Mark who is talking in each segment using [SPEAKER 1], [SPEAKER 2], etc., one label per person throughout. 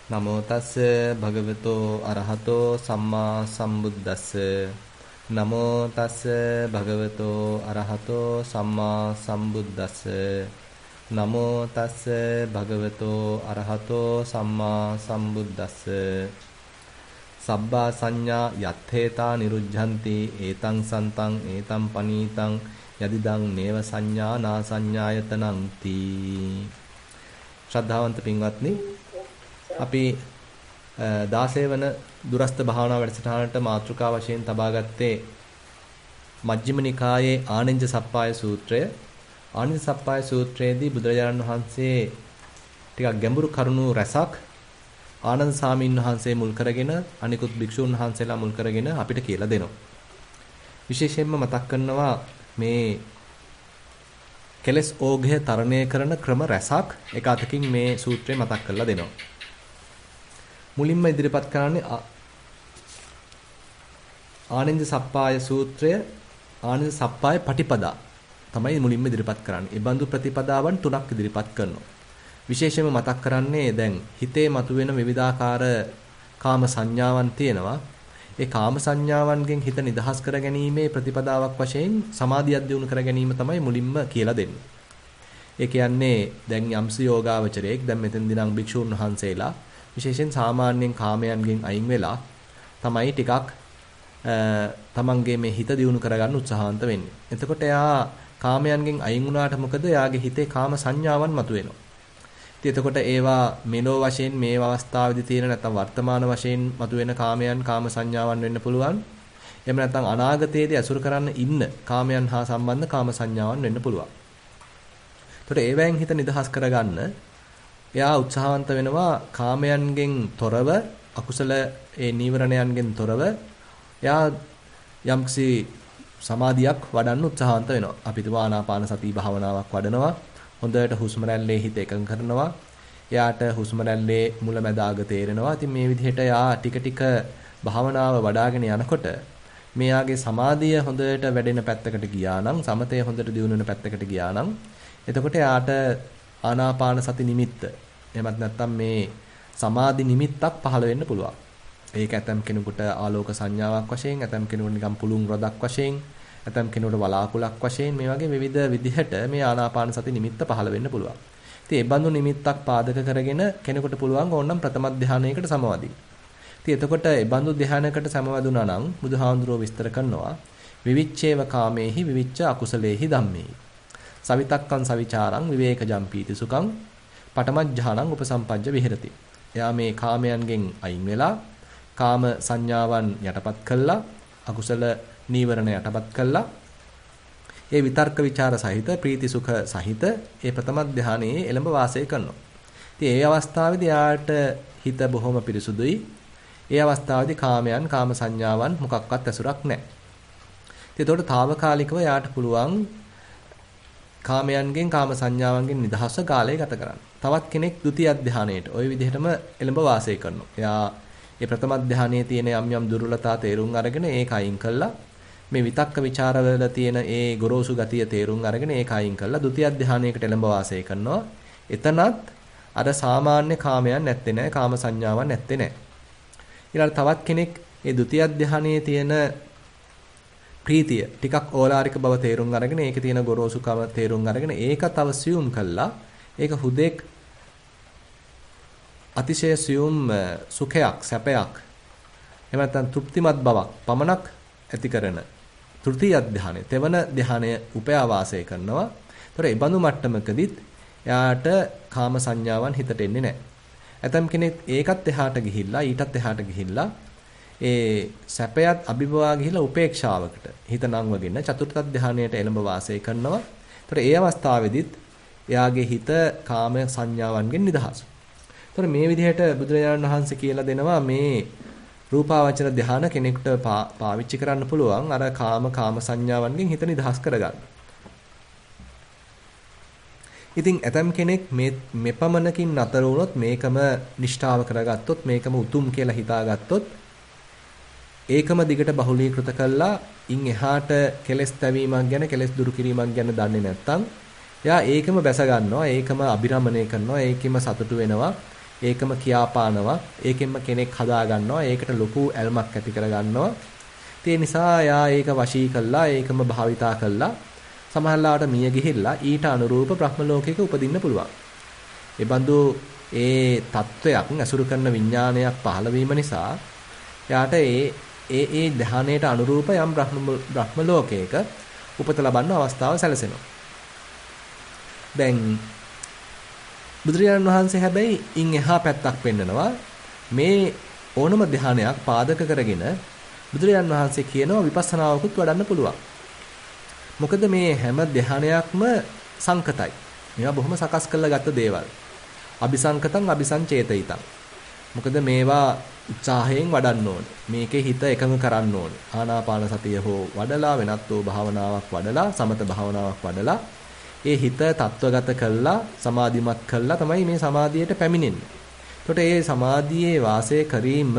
[SPEAKER 1] නමෝ තස්ස භගවතෝ අරහතෝ සම්මා සම්බුද්දස්ස නමෝ තස්ස භගවතෝ අරහතෝ සම්මා සම්බුද්දස්ස නමෝ තස්ස භගවතෝ අරහතෝ සම්මා සම්බුද්දස්ස සබ්බා සංඥා යත්තේතා නිරුද්ධಂತಿ ඒතං සන්තං ඒතං පනීතං යදිදං නේව සංඥා නා සංඥායතනං තී ශ්‍රද්ධාවන්ත පින්වත්නි අපි 16 වන දුරස්ත භාවනා වැඩසටහනට මාතෘකා වශයෙන් තබා ගත්තේ මජ්ක්‍ධිම නිකායේ ආනෙන්ජ සප්පාය සූත්‍රය. ආනෙන්ජ සප්පාය සූත්‍රයේදී බුදුරජාණන් වහන්සේ ටිකක් ගැඹුරු කරුණු රැසක් ආනන්ද සාමීන් වහන්සේ මුල් කරගෙන අනිකුත් භික්ෂුන් වහන්සේලා මුල් කරගෙන අපිට කියලා දෙනවා. විශේෂයෙන්ම මතක් කරනවා මේ කෙලස් ඕඝය තරණය කරන ක්‍රම රැසක් එක අතකින් මේ සූත්‍රය මතක් කරලා දෙනවා. මුලින්ම ඉදිරිපත් කරන්නේ ආනෙන්ජ සප්පාය සූත්‍රය ආනෙන්ජ සප්පාය පටිපදා තමයි මුලින්ම ඉදිරිපත් කරන්නේ. ඒ බඳු ප්‍රතිපදාවන් තුනක් ඉදිරිපත් කරනවා. විශේෂයෙන්ම මතක් කරන්නේ දැන් හිතේ මතුවෙන විවිධාකාර කාම සංඥාවන් තියෙනවා. ඒ කාම සංඥාවන්ගෙන් හිත නිදහස් කර ගැනීමේ ප්‍රතිපදාවක් වශයෙන් සමාධියක් දියුණු කර ගැනීම තමයි මුලින්ම කියලා දෙන්නේ. ඒ කියන්නේ දැන් යම්සි යෝගාවචරයෙක් දැන් මෙතෙන්දී නම් භික්ෂුන් වහන්සේලා විශේෂයෙන් සාමාන්‍යයෙන් කාමයන්ගෙන් අයින් වෙලා තමයි ටිකක් තමන්ගේ මේ හිත දියුණු කරගන්න උත්සාහන්ත වෙන්නේ. එතකොට එයා කාමයන්ගෙන් අයින් වුණාට මොකද? එයාගේ හිතේ කාම සංඥාවන් මතුවෙනවා. ඉතින් එතකොට ඒවා මෙලෝ වශයෙන් මේ අවස්ථාවේදී තියෙන නැත්නම් වර්තමාන වශයෙන් මතුවෙන කාමයන් කාම සංඥාවන් වෙන්න පුළුවන්. එහෙම නැත්නම් අනාගතයේදී අසුර කරන්න ඉන්න කාමයන් හා සම්බන්ධ කාම සංඥාවන් වෙන්න පුළුවන්. එතකොට ඒවෙන් හිත නිදහස් කරගන්න එයා උත්සාහවන්ත වෙනවා කාමයන්ගෙන් තොරව අකුසල ඒ නීවරණයන්ගෙන් තොරව එයා යම්කිසි සමාධියක් වඩන්න උත්සාහවන්ත වෙනවා. අපි තුමා ආනාපාන සති භාවනාවක් වඩනවා. හොඳට හුස්ම රැල්ලේ හිත එකඟ කරනවා. එයාට හුස්ම රැල්ලේ මුලැමැද අග තේරෙනවා. ඉතින් මේ විදිහට එයා ටික ටික භාවනාව වඩ아가න යනකොට මෙයාගේ සමාධිය හොඳට වැඩෙන පැත්තකට ගියා නම් සමතය හොඳට දියුණු වෙන පැත්තකට ගියා නම් එතකොට එයාට ආනාපාන සති නිමිත්ත එහෙමත් නැත්නම් මේ සමාධි නිමිත්තක් පහළ වෙන්න පුළුවන්. ඒක ඇතම් කෙනෙකුට ආලෝක සංඥාවක් වශයෙන්, ඇතම් කෙනෙකුට නිකම් පුළුන් රොදක් වශයෙන්, ඇතම් කෙනෙකුට වලාකුලක් වශයෙන් මේ වගේ විවිධ විදිහට මේ ආනාපාන සති නිමිත්ත පහළ වෙන්න පුළුවන්. ඉතින් ඒ බඳු නිමිත්තක් පාදක කරගෙන කෙනෙකුට පුළුවන් ඕනනම් ප්‍රථම ධානයකට සමවදින්න. ඉතින් එතකොට ඒ බඳු ධානයකට සමවදුනා නම් බුදුහාඳුරෝ විස්තර කරනවා විවිච්ඡේව කාමේහි විවිච්ඡ අකුසලේහි ධම්මේහි සවිතක්කං සවිචාරං විවේකජම් පීති සුඛං පඨමඥානං උපසම්පජ්ජ විහෙරති. එයා මේ කාමයන්ගෙන් අයින් වෙලා කාම සංඥාවන් යටපත් කළා අකුසල නීවරණ යටපත් කළා ඒ විතර්ක ਵਿਚාර සහිත ප්‍රීති සුඛ සහිත ඒ ප්‍රථම ධානයේ එළඹ වාසය කරනවා. ඉතින් ඒ අවස්ථාවේදී යාට හිත බොහොම පිරිසුදුයි. ඒ අවස්ථාවේදී කාමයන් කාම සංඥාවන් මොකක්වත් ඇසුරක් නැහැ. ඉතින් ඒතකොට తాවකාලිකව යාට පුළුවන් කාමයන්ගෙන් කාම සංඥාවන්ගෙන් නිදහස්ව කාලය ගත කරන්න. තවත් කෙනෙක් ဒုတိ ය ධානයේට ওই විදිහටම එළඹ වාසය කරනවා. එයා ඒ ප්‍රථම ධානයේ තියෙන යම් යම් දුර්වලතා තේරුම් අරගෙන ඒක අයින් කළා. මේ විතක්ක ਵਿਚාරවල තියෙන ඒ ගොරෝසු ගතිය තේරුම් අරගෙන ඒක අයින් කළා. ဒုတိ ය ධානයකට එළඹ වාසය කරනවා. එතනත් අර සාමාන්‍ය කාමයන් නැත්තේ නෑ. කාම සංඥාවන් නැත්තේ නෑ. ඊළඟ තවත් කෙනෙක් ඒ ဒုတိ ය ධානයේ තියෙන ප්‍රීතිය ටිකක් ඕලාරික බව තේරුම් අරගෙන ඒකේ තියෙන ගොරෝසුකම තේරුම් අරගෙන ඒක තව සියුම් කළා. ඒක හුදෙක් අතිශය සියුම් සුඛයක් සැපයක් එහෙම නැත්නම් තෘප්තිමත් බවක් පමණක් ඇති කරන තෘතීය ධානය තෙවන ධානය උපයා වාසය කරනවා. ඒතර ඒ බඳු මට්ටමකදීත් එයාට කාම සංඥාවන් හිතට එන්නේ නැහැ. ඇතම් කෙනෙක් ඒකත් එහාට ගිහිල්ලා ඊටත් එහාට ගිහිල්ලා ඒ සැපයත් අභිභවා ගිහිලා උපේක්ෂාවකට හිත නංවගෙන චතුර්ථ ධානයට එළඹ වාසය කරනවා. ඒතර ඒ අවස්ථාවේදීත් එයාගේ හිත කාම සංඥාවන්ගෙන් නිදහස්. ඒතර මේ විදිහට බුදුරජාණන් වහන්සේ කියලා දෙනවා මේ රූපාවචර ධාන කෙනෙකුට පාවිච්චි කරන්න පුළුවන් අර කාම සංඥාවන්ගෙන් හිත නිදහස් කරගන්න. ඉතින් ඇතම් කෙනෙක් මෙපමණකින් නතර වුණොත් මේකම නිෂ්ඨාව කරගත්තොත් මේකම උතුම් කියලා හිතාගත්තොත් ඒකම දිගට බහුලීකృత කළා ඉන් එහාට කෙලස් තැවීමක් ගැන කෙලස් දුරු කිරීමක් ගැන දන්නේ නැත්නම් එයා ඒකම බැස ගන්නවා ඒකම අබිරමණය කරනවා ඒකෙම සතුටු වෙනවා ඒකම කියාපානවා. ඒකෙන්ම කෙනෙක් හදා ගන්නවා. ඒකට ලොකු ඇල්මක් ඇති කර ගන්නවා. ඒ නිසා යා ඒක වශී කළා, ඒකම භාවිතා කළා. සමහරලාට මිය ගිහිල්ලා ඊට අනුරූප බ්‍රහ්ම ලෝකයක උපදින්න පුළුවන්. ඒ බඳු ඒ තත්වයක් ඇසුරු කරන විඥානයක් පහළ වීම නිසා යාට ඒ ධානයට අනුරූප යම් බ්‍රහ්ම ලෝකයක උපත ලබන්න අවස්ථාව සැලසෙනවා. දැන් බුදුරජාණන් වහන්සේ හැබැයි ඉන් එහා පැත්තක් පෙන්නනවා. මේ ඕනම ධානයක් පාදක කරගෙන බුදුරජාණන් වහන්සේ කියනවා විපස්සනාවකුත් වඩන්න පුළුවන්. මොකද මේ හැම ධානයක්ම සංකතයි. මේවා බොහොම සකස් කරලා ගත්ත දේවල්. අபிසංකතං අபிසංචේතිතං. මොකද මේවා උත්සාහයෙන් වඩන්න ඕනේ. මේකේ හිත එකඟ කරන්න ඕනේ. ආනාපාන සතිය හෝ වඩලා වෙනත් වූ භාවනාවක් වඩලා සමත භාවනාවක් වඩලා ඒ හිත තත්වගත කළා සමාධිමත් කළා තමයි මේ සමාධියට පැමිණෙන්නේ. එතකොට මේ සමාධියේ වාසය කිරීම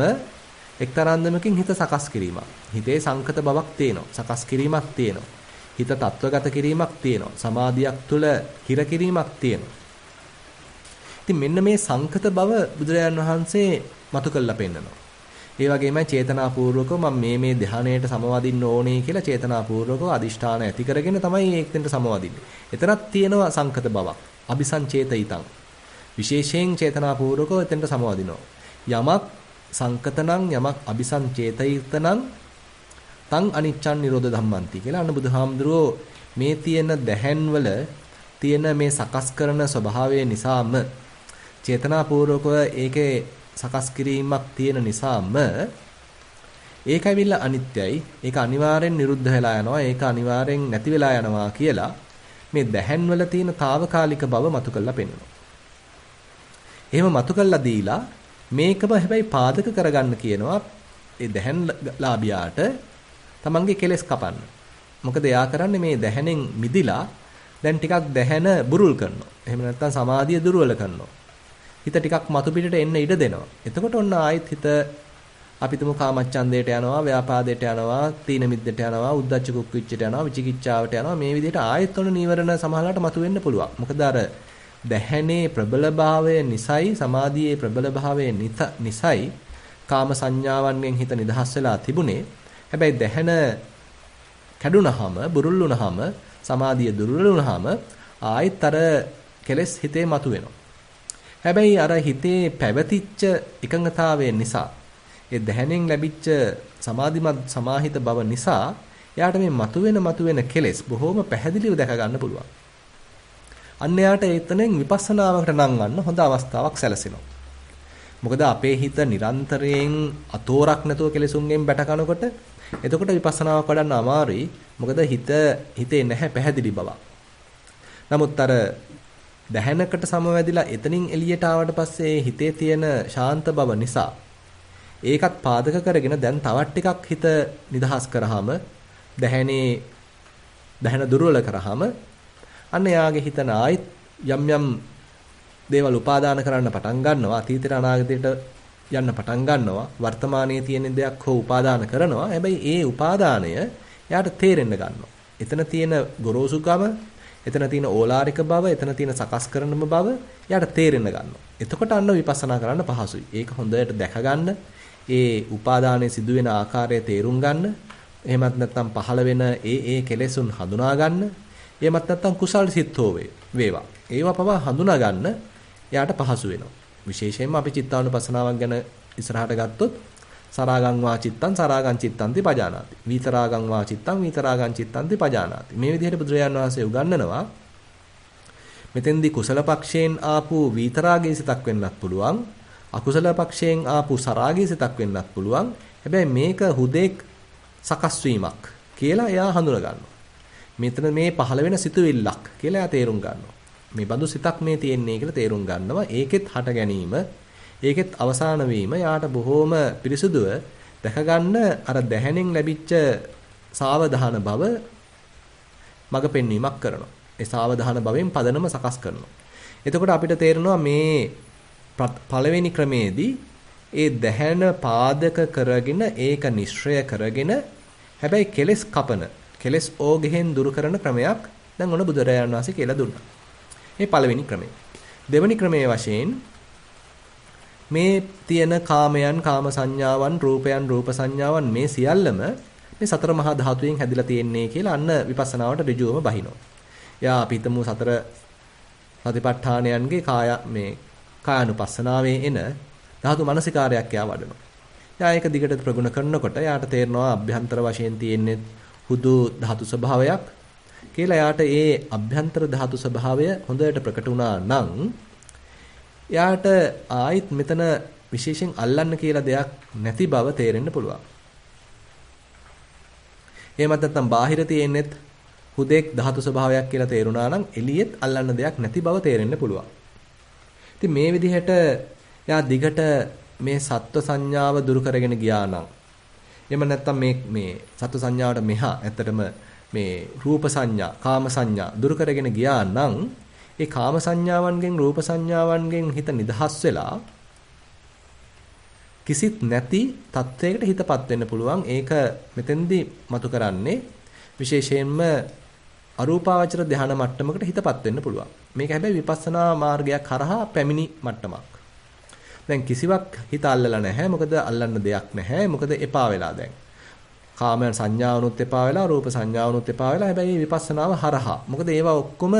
[SPEAKER 1] එක්තරාන්දමකින් හිත සකස් කිරීමක්. හිතේ සංකත බවක් තියෙනවා. සකස් කිරීමක් තියෙනවා. හිත තත්වගත කිරීමක් තියෙනවා. සමාධියක් තුළ හිර කිරීමක් තියෙනවා. ඉතින් මෙන්න මේ සංකත බව බුදුරජාණන් වහන්සේ මතු කළා පෙන්නනවා. ඒ වගේමයි චේතනාපූර්වකව මම මේ ධ්‍යානයට සමවදින්න ඕනේ කියලා චේතනාපූර්වකව අදිෂ්ඨාන ඇති කරගෙන තමයි ඒකෙන්ට සමවදින්නේ. එතනක් තියෙනවා සංකත බවක්. අபிසංචේතිතං. විශේෂයෙන් චේතනාපූර්වකව එතෙන්ට සමවදිනවා. යමක් සංකතනම් යමක් අபிසංචේතිතනම් තං අනිච්චං නිරෝධ ධම්මන්ති කියලා අන්න බුදුහාමුදුරුවෝ මේ තියෙන දැහැන්වල තියෙන මේ සකස් කරන ස්වභාවය නිසාම චේතනාපූර්වකව ඒකේ සකස් කිරීමක් තියෙන නිසාම ඒකයිවිල්ලා අනිත්‍යයි. ඒක අනිවාර්යෙන් නිරුද්ධ වෙලා යනවා. ඒක අනිවාර්යෙන් නැති වෙලා යනවා කියලා මේ දැහැන්වල තියෙන తాවකාලික බව මතු කරලා පෙන්නනවා. එහෙම මතු කරලා දීලා මේකම හැබැයි පාදක කරගන්න කියනවා ඒ දැහැන් ලාභියාට තමන්ගේ කෙලෙස් කපන්න. මොකද එයා කරන්නේ මේ දැහැනෙන් මිදිලා දැන් ටිකක් දැහැන බුරුල් කරනවා. එහෙම නැත්නම් සමාධිය දුර්වල කරනවා. හිත ටිකක් මතු පිටට එන්න ඉඩ දෙනවා. එතකොට ඔන්න ආයෙත් හිත අපිටම කාමච්ඡන්දයට යනවා, ව්‍යාපාදයට යනවා, තීන මිද්දට යනවා, උද්ධච්ච කුක්කුච්චට යනවා, විචිකිච්ඡාවට යනවා. මේ විදිහට ආයෙත් ඔන්න නීවරණ සමහරලාට මතුවෙන්න පුළුවන්. මොකද අර දැහැනේ ප්‍රබලභාවය නිසයි, සමාධියේ ප්‍රබලභාවය නිසයි කාම සංඥාවන්ගෙන් හිත නිදහස් වෙලා තිබුණේ. හැබැයි දැහැන කැඩුනහම, බුරුල් වුනහම, සමාධිය දුර්වල වුනහම ආයෙත් අර කෙලෙස් හිතේ මතුවෙනවා. හැබැයි අර හිතේ පැවතිච්ච එකඟතාවය නිසා ඒ දැහැණෙන් ලැබිච්ච සමාධිමත් සමාහිත බව නිසා එයාට මේ මතුවෙන කෙලෙස් බොහොම පැහැදිලිව දැක ගන්න පුළුවන්. අන්න එයාට එතනෙන් විපස්සනාවකට නම් ගන්න හොඳ අවස්ථාවක් සැලසෙනවා. මොකද අපේ හිත නිරන්තරයෙන් අතෝරක් නැතුව කෙලෙසුන්ගෙන් බැට කනකොට එතකොට විපස්සනාවක් වඩන්න අමාරුයි. මොකද හිතේ නැහැ පැහැදිලි බවක්. නමුත් අර දැහැනකට සමවැදිලා එතනින් එළියට ආවට පස්සේ හිතේ තියෙන ශාන්ත බව නිසා ඒකත් පාදක කරගෙන දැන් තවත් ටිකක් හිත නිදහස් කරාම දැහැන දුර්වල කරාම අන්න යාගේ හිත නායිත් යම් දේවල් උපාදාන කරන්න පටන් ගන්නවා. අතීතයට අනාගතයට යන්න පටන් ගන්නවා. වර්තමානයේ තියෙන දෙයක් හෝ උපාදාන කරනවා. හැබැයි ඒ උපාදානය එයාට තේරෙන්න ගන්නවා. එතන තියෙන ගොරෝසුකම, එතන තියෙන ඕලාරික බව, එතන තියෙන සකස් කරනම බව එයාට තේරෙන්න ගන්නවා. එතකොට අන්න විපස්සනා කරන්න පහසුයි. ඒක හොඳට දැක ගන්න, ඒ උපාදානයේ සිදුවෙන ආකාරය තේරුම් ගන්න, එහෙමත් නැත්නම් පහළ වෙන ඒ කෙලෙසුන් හඳුනා ගන්න, එහෙමත් නැත්නම් කුසල් සිත්ෝ වේවා. ඒවා පවා හඳුනා ගන්න එයාට පහසු වෙනවා. විශේෂයෙන්ම අපි චිත්තානුපස්සනාවක් ගැන ඉස්සරහට ගත්තොත් සරාගං වා චිත්තං සරාගං චිත්තන්ති පජානාති. විතරාගං වා චිත්තං විතරාගං චිත්තන්ති පජානාති. මේ විදිහට බුදුරජාණන් වහන්සේ උගන්වනවා. මෙතෙන්දී කුසල පක්ෂයෙන් ආපු විතරාගයේ සිතක් වෙන්නත් පුළුවන්. අකුසල පක්ෂයෙන් ආපු සරාගයේ සිතක් වෙන්නත් පුළුවන්. හැබැයි මේක හුදෙක් සකස් වීමක් කියලා එයා හඳුනා ගන්නවා. මෙතන මේ පහළ වෙන සිතුවිල්ලක් කියලා එයා තේරුම් ගන්නවා. මේ බඳු සිතක් මේ තියෙන්නේ කියලා තේරුම් ගන්නවා. ඒකෙත් හට ගැනීම, ඒකෙත් අවසාන වීම යාට බොහෝම පිරිසුදුව දැක ගන්න අර දැහැණෙන් ලැබිච්ච සාවධාන බව මඟ පෙන්වීමක් කරනවා. ඒ සාවධාන බවෙන් පදනම සකස් කරනවා. එතකොට අපිට තේරෙනවා මේ පළවෙනි ක්‍රමේදී ඒ දැහැණ පාදක කරගෙන ඒක නිශ්චය කරගෙන හැබැයි කෙලස් කපන, කෙලස් ඕගෙන් දුරු කරන ක්‍රමයක් දැන් ඔන්න බුදුරජාණන් වහන්සේ කියලා දුන්නා. මේ පළවෙනි ක්‍රමය. දෙවෙනි ක්‍රමයේ වශයෙන් මේ තියෙන කාමයන්, කාම සංඥාවන්, රූපයන්, රූප සංඥාවන් මේ සියල්ලම මේ සතර මහා ධාතුයෙන් හැදිලා තියෙන්නේ කියලා අන්න විපස්සනාවට ඍජුවම බහිනවා. යා අපි හිතමු සතර සතිපට්ඨානයන්ගේ කායානුපස්සනාවේ එන ධාතු මනසිකාරයක් යා වඩනවා. යා ඒක දිගට ප්‍රගුණ කරනකොට යාට තේරෙනවා අභ්‍යන්තර වශයෙන් තියෙන්නේ හුදු ධාතු ස්වභාවයක් කියලා. යාට ඒ අභ්‍යන්තර ධාතු ස්වභාවය හොඳට ප්‍රකට වුණා නම් යාට ආයිත් මෙතන විශේෂයෙන් අල්ලන්න කියලා දෙයක් නැති බව තේරෙන්න පුළුවන්. එහෙමත් නැත්නම් බාහිර තියෙන්නේත් හුදෙක් ධාතු ස්වභාවයක් කියලා තේරුණා නම් එළියෙත් අල්ලන්න දෙයක් නැති බව තේරෙන්න පුළුවන්. ඉතින් මේ විදිහට යා දිගට මේ සත්ව සංඥාව දුරු කරගෙන ගියා නම් එහෙම නැත්නම් මේ සත්ව සංඥාවට මෙහා ඇත්තටම මේ රූප සංඥා, කාම සංඥා දුරු කරගෙන ගියා නම් ඒ කාම සංඥාවන්ගෙන්, රූප සංඥාවන්ගෙන් හිත නිදහස් වෙලා කිසිත් නැති තත්වයකට හිතපත් වෙන්න පුළුවන්. ඒක මෙතෙන්දී මතු කරන්නේ විශේෂයෙන්ම අරූපාවචර ධානය මට්ටමකට හිතපත් වෙන්න පුළුවන්. මේක හැබැයි විපස්සනා මාර්ගයක් කරහා පැමිණි මට්ටමක්. දැන් කිසිවක් හිත අල්ලලා නැහැ. මොකද අල්ලන්න දෙයක් නැහැ. මොකද එපා වෙලා දැන්. කාම සංඥාවනුත් එපා වෙලා, රූප සංඥාවනුත් එපා වෙලා. හැබැයි විපස්සනාව හරහා. මොකද ඒවා ඔක්කොම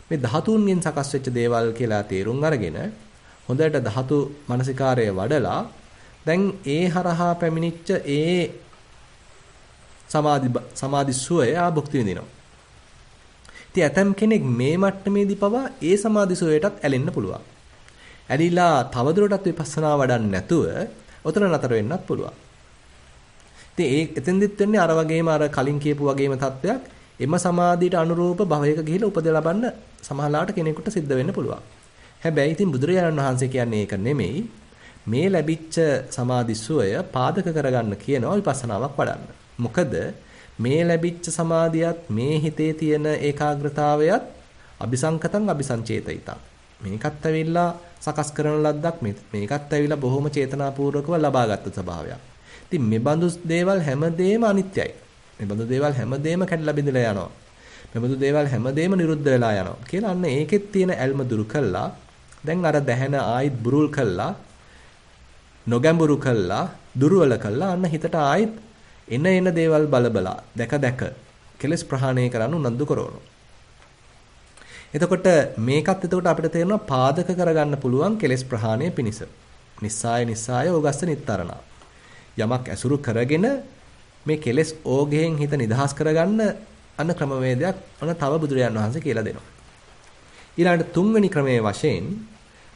[SPEAKER 1] මේ ධාතුන්ගෙන් සකස් වෙච්ච දේවල් කියලා තේරුම් අරගෙන හොඳට ධාතු මනසිකාරය වඩලා දැන් ඒ හරහා පැමිණිච්ච ඒ සමාධි සුවය භුක්ති විඳිනවා. ඉතින් ඇතම් කෙනෙක් මේ මට්ටමේදී පවා ඒ සමාධි සුවයටත් ඇලෙන්න පුළුවන්. ඇලිලා තවදුරටත් විපස්සනා වඩන්න නැතුව ඔතන නතර වෙන්නත් පුළුවන්. ඉතින් එතෙන්දිත් වෙන්නේ අර වගේම අර කලින් කියපු වගේම තත්වයක්. එම සමාධියට අනුරූප භවයක ගිහිලා උපද ලබන්න සමහරලාට කෙනෙකුට සිද්ධ වෙන්න පුළුවන්. හැබැයි ඉතින් බුදුරජාණන් වහන්සේ කියන්නේ ඒක නෙමෙයි. මේ ලැබිච්ච සමාධි සුවය පාදක කරගන්න කියනවා විපස්සනාවක් වඩන්න. මොකද මේ ලැබිච්ච සමාධියත් මේ හිතේ තියෙන ඒකාග්‍රතාවයත් අபிසංකතං අபிසංචේතිතං. මේකත් ඇවිල්ලා සකස් කරන ලද්දක් මේකත් ඇවිල්ලා බොහොම චේතනාපූර්වකව ලබාගත් ස්වභාවයක්. ඉතින් මේ බඳු දේවල් හැමදේම අනිත්‍යයි. මේ බඳු දේවල් හැමදේම කැඩලා බිඳලා යනවා. මේ බඳු දේවල් හැමදේම නිරුද්ධ වෙලා යනවා. කියලා අන්න ඒකෙත් තියෙන ඇල්ම දුරු කළා. දැන් අර දැහැන ආයිත් බුරුල් කළා. නොගැඹුරු කළා, දුර්වල කළා. අන්න හිතට ආයිත් එන දේවල් බලබලා දැක කෙලස් ප්‍රහාණය කරන්න උනන්දු කරනවා. එතකොට මේකත් අපිට තේරෙනවා පාදක කරගන්න පුළුවන් කෙලස් ප්‍රහාණය පිණිස. නිස්සාය ඕගස්ස නිත්තරණ. යමක් ඇසුරු කරගෙන මේ කෙලස් ඕගෙන් හිත නිදහස් කරගන්න අන්න ක්‍රමවේදයක් අන්න තව බුදුරජාණන් වහන්සේ කියලා දෙනවා. ඊළඟට තුන්වෙනි ක්‍රමයේ වශයෙන්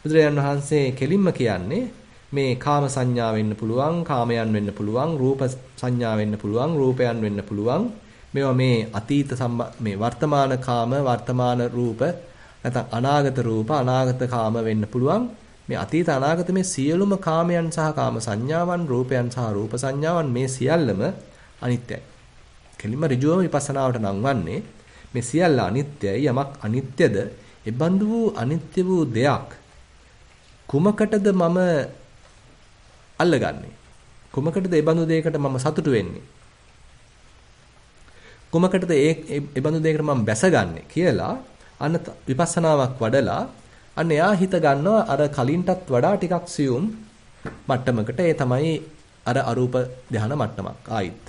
[SPEAKER 1] බුදුරජාණන් වහන්සේ කෙලින්ම කියන්නේ මේ කාම සංඥා වෙන්න පුළුවන්, කාමයන් වෙන්න පුළුවන්, රූප සංඥා වෙන්න පුළුවන්, රූපයන් වෙන්න පුළුවන්. මේවා මේ අතීත මේ වර්තමාන කාම, වර්තමාන රූප, නැත්නම් අනාගත රූප, අනාගත කාම වෙන්න පුළුවන්. මේ අතීත අනාගත මේ සියලුම කාමයන් සහ කාම සංඥාවන්, රූපයන් සහ රූප සංඥාවන් මේ සියල්ලම අනිත්‍යයි. කෙලින්ම ඍජුවම විපස්සනාවට නංවන්නේ මේ සියල්ල අනිත්‍යයි. යමක් අනිත්‍යද, එබඳු වූ අනිත්‍ය වූ දෙයක් කුමකටද මම අල්ලගන්නේ? කුමකටද ඒ බඳු දෙයකට මම සතුටු වෙන්නේ? කුමකටද ඒ බඳු දෙයකට මම බැසගන්නේ කියලා අන්න විපස්සනාවක් වඩලා අන්න එයා හිත ගන්නවා අර කලින්ටත් වඩා ටිකක් සියුම් මට්ටමකට. ඒ තමයි අර අරූප ධාන මට්ටමක්. ආයිත්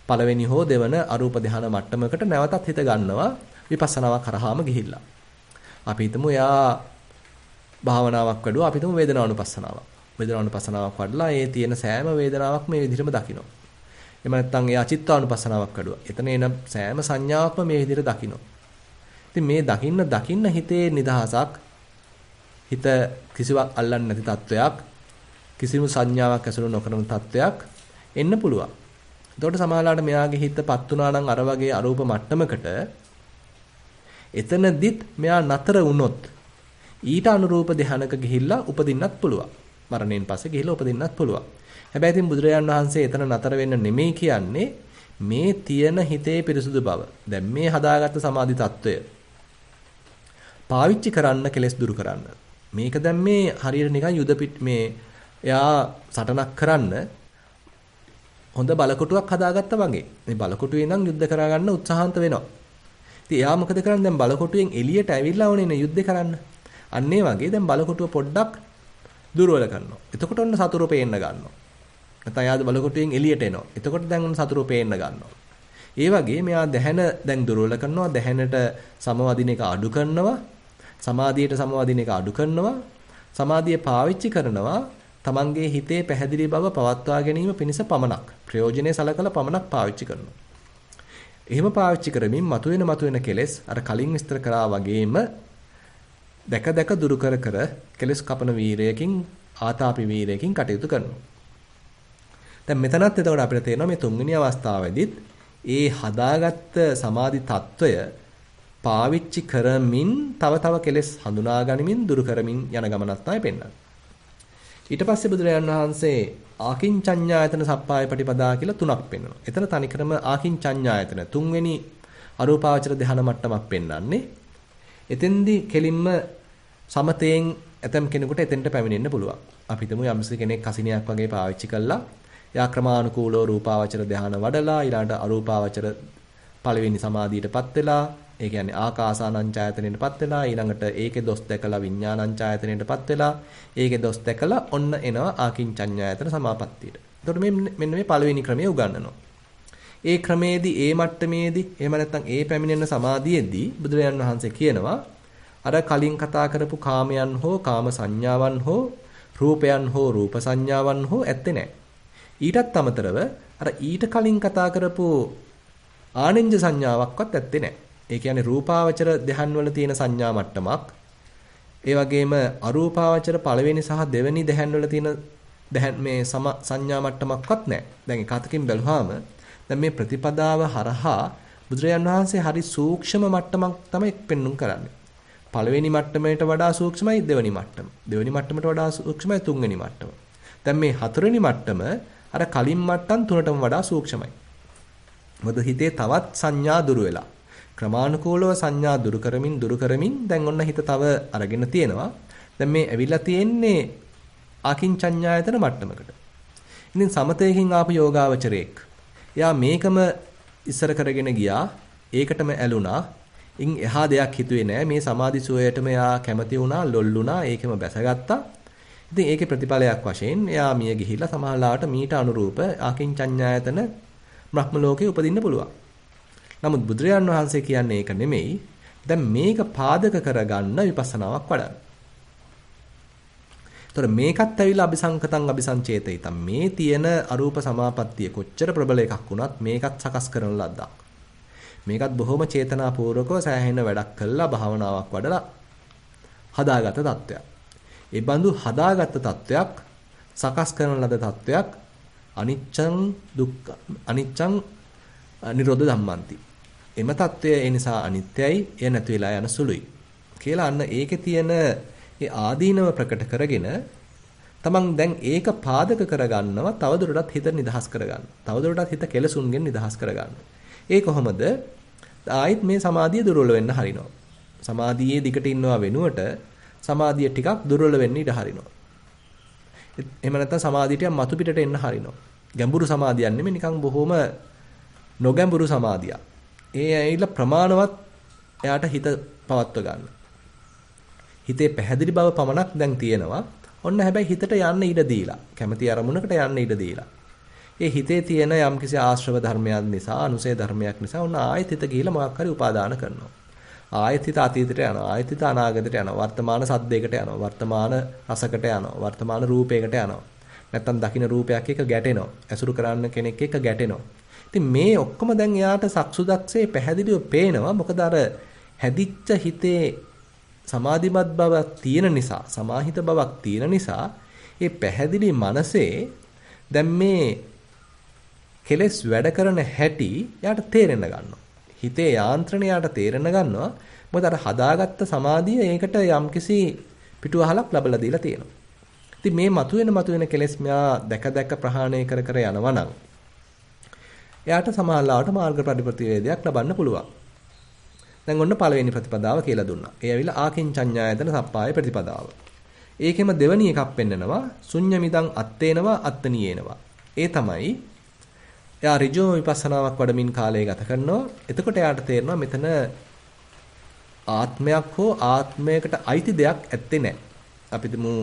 [SPEAKER 1] පළවෙනි හෝ දෙවන අරූප ධාන මට්ටමකට නැවතත් හිත ගන්නවා විපස්සනාවක් කරාම ගිහිල්ලා. අපි හිතමු එයා භාවනාවක් වැඩුවා. අපි හිතමු වේදනානුපස්සනාවක්. වේදනානුපස්සනාවක් වඩලා ඒ තියෙන සෑම වේදනාවක් මේ විදිහටම දකිනවා. එහෙම නැත්නම් එයා චිත්තානුපස්සනාවක් වැඩුවා. එතන එන සෑම සංඥාවක්ම මේ විදිහට දකිනවා. ඉතින් මේ දකින්න හිතේ නිදහසක්, හිත කිසිවක් අල්ලන්නේ නැති තත්වයක්, කිසිම සංඥාවක් ඇසුරු නොකරන තත්වයක් එන්න පුළුවන්. එතකොට සමහරවිට මෙයාගේ හිතපත් වුණා නම් අර වගේ අරූප මට්ටමකට එතනදිත් මෙයා නතර වුණොත් ඊට අනුරූප ධානයක ගිහිල්ලා උපදින්නත් පුළුවන්. මරණයෙන් පස්සේ ගිහිල්ලා උපදින්නත් පුළුවන්. හැබැයි ඉතින් බුදුරජාණන් වහන්සේ එතන නතර වෙන්න නෙමෙයි කියන්නේ මේ තියෙන හිතේ පිරිසුදු බව. දැන් මේ හදාගත්ත සමාධි తত্ত্বය පාවිච්චි කරන්න කෙලස් දුරු කරන්න. මේක දැන් මේ හරියට නිකන් යුද මේ එයා සටනක් කරන්න හොඳ බලකොටුවක් හදාගත්තා වගේ. මේ බලකොටුවේ ඉඳන් යුද්ධ කරගන්න උත්සාහන්ත වෙනවා. ඉතින් එයා මොකද කරන්නේ? දැන් බලකොටුවෙන් එළියට ඇවිල්ලා ඕනේ නේ යුද්ධ කරන්න. අන්න ඒ වගේ දැන් බලකොටුව පොඩ්ඩක් දුර්වල කරනවා. එතකොට ඔන්න සතුරු පේන්න ගන්නවා. නැත්නම් යාද බලකොටුවෙන් එළියට එනවා. එතකොට දැන් ඔන්න සතුරු පේන්න ගන්නවා. ඒ වගේ මෙයා දැහැන දැන් දුර්වල කරනවා. දැහැනට සමවදින එක අඩු කරනවා. සමාධියට සමවදින එක අඩු කරනවා. සමාධිය පාවිච්චි කරනවා. තමන්ගේ හිතේ පැහැදිලි බව පවත්වා ගැනීම පිණිස පමණක් ප්‍රයෝජනෙයි සලකලා පමණක් පාවිච්චි කරනවා. එහෙම පාවිච්චි කරමින් මතුවෙන කෙලෙස් අර කලින් විස්තර කරා වගේම දැක දුරු කර කෙලෙස් කපන වීරයකින් ආතාපි වීරයකින් කටයුතු කරනවා. දැන් මෙතනත් එතකොට අපිට තේරෙනවා මේ තුන්වෙනි අවස්ථාවේදීත් ඒ හදාගත්ත සමාධි తত্ত্বය පාවිච්චි කරමින් තව කෙලෙස් හඳුනා ගනිමින් දුරු කරමින් යන ගමනක් තමයි පෙන්වන්නේ. ඊට පස්සේ බුදුරජාණන් වහන්සේ ආකින්චඤ්ඤායතන සප්පාය පටිපදා කියලා තුනක් පෙන්වනවා. එතන තනිකරම ආකින්චඤ්ඤායතන තුන්වෙනි අරූපාවචර ධ්‍යාන මට්ටමක් පෙන්වන්නේ. එතෙන්දී කෙලින්ම සමතයෙන් ඇතම් කෙනෙකුට එතෙන්ට පැමිණෙන්න පුළුවන්. අපි හිතමු යම්සි කෙනෙක් කසිනියක් වගේ පාවිච්චි කළා. එයා ක්‍රමානුකූලව රූපාවචර ධ්‍යාන වඩලා ඊළඟට අරූපාවචර පළවෙනි සමාධියටපත් වෙලා, ඒ කියන්නේ ආකාසානංචායතනෙටපත් වෙලා, ඊළඟට ඒකේ දොස් දැකලා විඥානංචායතනෙටපත් වෙලා, ඒකේ දොස් දැකලා ඔන්න එනවා ආකින්චඤ්ඤායතන සමාපත්තියට. එතකොට මෙන්න මේ පළවෙනි ක්‍රමය උගන්වනවා. ඒ ක්‍රමේදී ඒ මට්ටමේදී එහෙම නැත්නම් ඒ පැමිණෙන සමාධියේදී බුදුරජාණන් වහන්සේ කියනවා අර කලින් කතා කරපු කාමයන් හෝ කාම සංඥාවන් හෝ රූපයන් හෝ රූප සංඥාවන් හෝ ඇත්තේ නැහැ. ඊටත් අමතරව අර ඊට කලින් කතා කරපු ආනෙන්ජ සංඥාවක්වත් ඇත්තේ නැහැ. ඒ කියන්නේ රූපාවචර ධ්‍යාන වල තියෙන සංඥා මට්ටමක්, ඒ වගේම අරූපාවචර පළවෙනි සහ දෙවෙනි ධ්‍යාන වල තියෙන මේ සංඥා මට්ටමක්වත් නැහැ. දැන් ඒ කතකින් බැලුවාම දැන් මේ ප්‍රතිපදාව හරහා බුදුරජාන් වහන්සේ හරි සූක්ෂම මට්ටමක් තමයි පෙන්눔 කරන්නේ. පළවෙනි මට්ටමයට වඩා සූක්ෂමයි දෙවෙනි මට්ටම. දෙවෙනි මට්ටමට වඩා සූක්ෂමයි තුන්වෙනි මට්ටම. දැන් මේ හතරවෙනි මට්ටම අර කලින් මට්ටම් තුනටම වඩා සූක්ෂමයි. මොකද හිතේ තවත් සංඥා දුරු වෙලා. ක්‍රමානුකූලව සංඥා දුරු කරමින් දැන් ඔන්න හිත තව අරගෙන තියෙනවා. දැන් මේ ඇවිල්ලා තියෙන්නේ ආකින්චඤ්ඤායතන මට්ටමකට. ඉතින් සමතේකින් ආපු යෝගාවචරයෙක්. එයා මේකම ඉස්සර කරගෙන ගියා. ඒකටම ඇලුනා. ඉන් එහා දෙයක් හිතුවේ නෑ. මේ සමාධි සෝයයටම එයා කැමති වුණා, ලොල් වුණා, ඒකෙම බැසගත්තා. ඉතින් ඒකේ ප්‍රතිඵලයක් වශයෙන් එයා මිය ගිහිල්ලා සමහරලාට මීට අනුරූප ආකින්චඤ්ඤායතන බ්‍රහ්ම ලෝකේ උපදින්න පුළුවන්. නමුත් බුදුරජාන් වහන්සේ කියන්නේ ඒක නෙමෙයි. දැන් මේක පාදක කරගන්න විපස්සනාවක් වඩන්න. ඒතර මේකත් ඇවිල්ලා අபிසංකතං අபிසංචේතිතං මේ තියෙන අරූප සමාපත්තිය කොච්චර ප්‍රබල එකක් වුණත් මේකත් සකස් කරන ලද්දක්. මේකත් බොහොම චේතනාපූර්වකව සෑහෙන වැඩක් කළා භාවනාවක් වඩලා හදාගත තත්ත්වයක්. ඒ බඳු හදාගත්ත තත්ත්වයක් සකස් කරන ලද තත්ත්වයක් අනිච්චං දුක්ඛ අනිච්චං නිරෝධ ධම්මන්ති. එම తত্ত্বය ඒ නිසා අනිත්‍යයි, එය නැති වෙලා යන සුළුයි කියලා අන්න ඒකේ තියෙන ඒ ආදීනව ප්‍රකට කරගෙන තමන් දැන් ඒක පාදක කරගන්නවා, තවදුරටත් හිත නිදහස් කරගන්න. තවදුරටත් හිත කෙලසුන්ගෙන් නිදහස් කරගන්න. ඒ කොහොමද? ආයිත් මේ සමාධිය දුර්වල වෙන්න හරිනවා. සමාධියේ දිකට ඉන්නවා වෙනුවට සමාධිය ටිකක් දුර්වල වෙන්න ඉඩ හරිනවා. එහෙම නැත්නම් සමාධියට මතු පිටට එන්න හරිනවා. ගැඹුරු සමාධියක් නෙමෙයි, නිකන් බොහොම නොගැඹුරු සමාධියක්. ඒ ඇවිල්ලා ප්‍රමාණවත් එයාට හිත පවත්ව ගන්න. හිතේ පැහැදිලි බව පමණක් දැන් තියෙනවා. ඔන්න හැබැයි හිතට යන්න ඉඩ දීලා, කැමැති අරමුණකට යන්න ඉඩ දීලා. ඒ හිතේ තියෙන යම්කිසි ආශ්‍රව ධර්මයක් නිසා, අනුසය ධර්මයක් නිසා ඔන්න ආයෙත් හිත ගිහිලා මොකක් හරි උපාදාන කරනවා. ආයෙත් හිත අතීතයට යනවා, ආයෙත් හිත අනාගතයට යනවා, වර්තමාන සද්දයකට යනවා, වර්තමාන රසකට යනවා, වර්තමාන රූපයකට යනවා. නැත්තම් දකින්න රූපයක් එක්ක ගැටෙනවා, ඇසුරු කරන්න කෙනෙක් එක්ක ගැටෙනවා. ඉතින් මේ ඔක්කොම දැන් එයාට සක්සුදක්සේ පැහැදිලිව පේනවා. මොකද අර හැදිච්ච හිතේ සමාධිමත් බවක් තියෙන නිසා, සමාහිත බවක් තියෙන නිසා, ඒ පැහැදිලි මනසේ දැන් මේ කෙලස් වැඩ කරන හැටි යාට තේරෙන්න ගන්නවා. හිතේ යාන්ත්‍රණය යාට තේරෙන්න ගන්නවා. මොකද අර හදාගත්ත සමාධිය ඒකට යම්කිසි පිටුවහලක් ලැබලා දීලා තියෙනවා. ඉතින් මේ මතුවෙන කෙලස් මෙයා දැක ප්‍රහාණය කර යනවා නම් එයාට සමාහලාවට මාර්ග ප්‍රතිප්‍රතිවේදයක් ලබන්න පුළුවන්. දැන් ඔන්න පළවෙනි ප්‍රතිපදාව කියලා දුන්නා. ඒ ඇවිල්ලා ආකින්චඤ්ඤායතන සප්පාය ප්‍රතිපදාව. ඒකෙම දෙවැනි එකක් පෙන්නනවා ශුඤ්ඤමිදං අත්තේනවා අත්තනියේනවා. ඒ තමයි එයා ඍජුව විපස්සනාවක් වඩමින් කාලය ගත කරනවා. එතකොට එයාට තේරෙනවා මෙතන ආත්මයක් හෝ ආත්මයකට අයිති දෙයක් ඇත්තේ නැහැ. අපි තුමු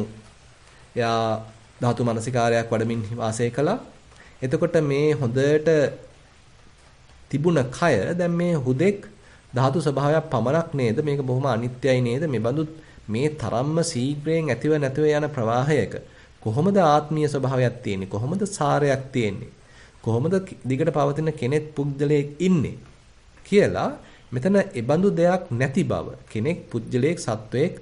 [SPEAKER 1] එයා ධාතු මනසිකාරයක් වඩමින් වාසය කළා. එතකොට මේ හොඳට තිබුණ කය දැන් මේ හුදෙක් ධාතු ස්වභාවයක් පමණක් නේද? මේක බොහොම අනිත්‍යයි නේද? මේ බඳු මේ තරම්ම ශීඝ්‍රයෙන් ඇතිව නැතිව යන ප්‍රවාහයක කොහොමද ආත්මීය ස්වභාවයක් තියෙන්නේ? කොහොමද සාරයක් තියෙන්නේ? කොහොමද දිගට පවතින කෙනෙක් පුද්ගලයෙක් ඉන්නේ කියලා මෙතන ඒබඳු දෙයක් නැති බව කෙනෙක් පුද්ගලයෙක් සත්වයක්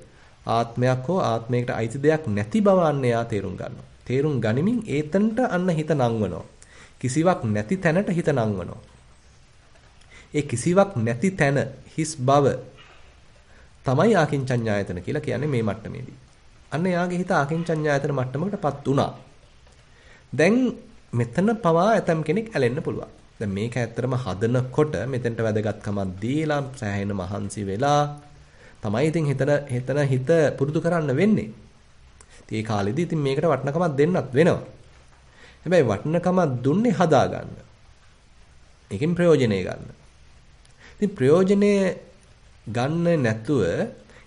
[SPEAKER 1] ආත්මයක් හෝ ආත්මයකට අයිති දෙයක් නැති බව අන්න එයා තේරුම් ගන්නවා. තේරුම් ගනිමින් ඒතනට අන්න හිත නංවනවා. කිසිවක් නැති තැනට හිත නංවනවා. ඒ කිසිවක් නැති තැන හිස් බව තමයි ආකින්චඤ්ඤායතන කියලා කියන්නේ මේ මට්ටමේදී. අන්න එයාගේ හිත ආකින්චඤ්ඤායතන මට්ටමකටපත් වුණා. දැන් මෙතන පවා ඇතම් කෙනෙක් ඇලෙන්න පුළුවන්. දැන් මේක ඇත්තටම හදනකොට මෙතෙන්ට වැදගත්කමක් දීලා සෑහෙන මහන්සි වෙලා තමයි ඉතින් හිත පුරුදු කරන්න වෙන්නේ. ඉතින් ඒ කාලෙදී ඉතින් මේකට වටිනකමක් දෙන්නත් වෙනවා. හැබැයි වටිනකමක් දුන්නේ හදාගන්න. ඒකෙන් ප්‍රයෝජනෙ ගන්න. ඉතින් ප්‍රයෝජනෙ ගන්න නැතුව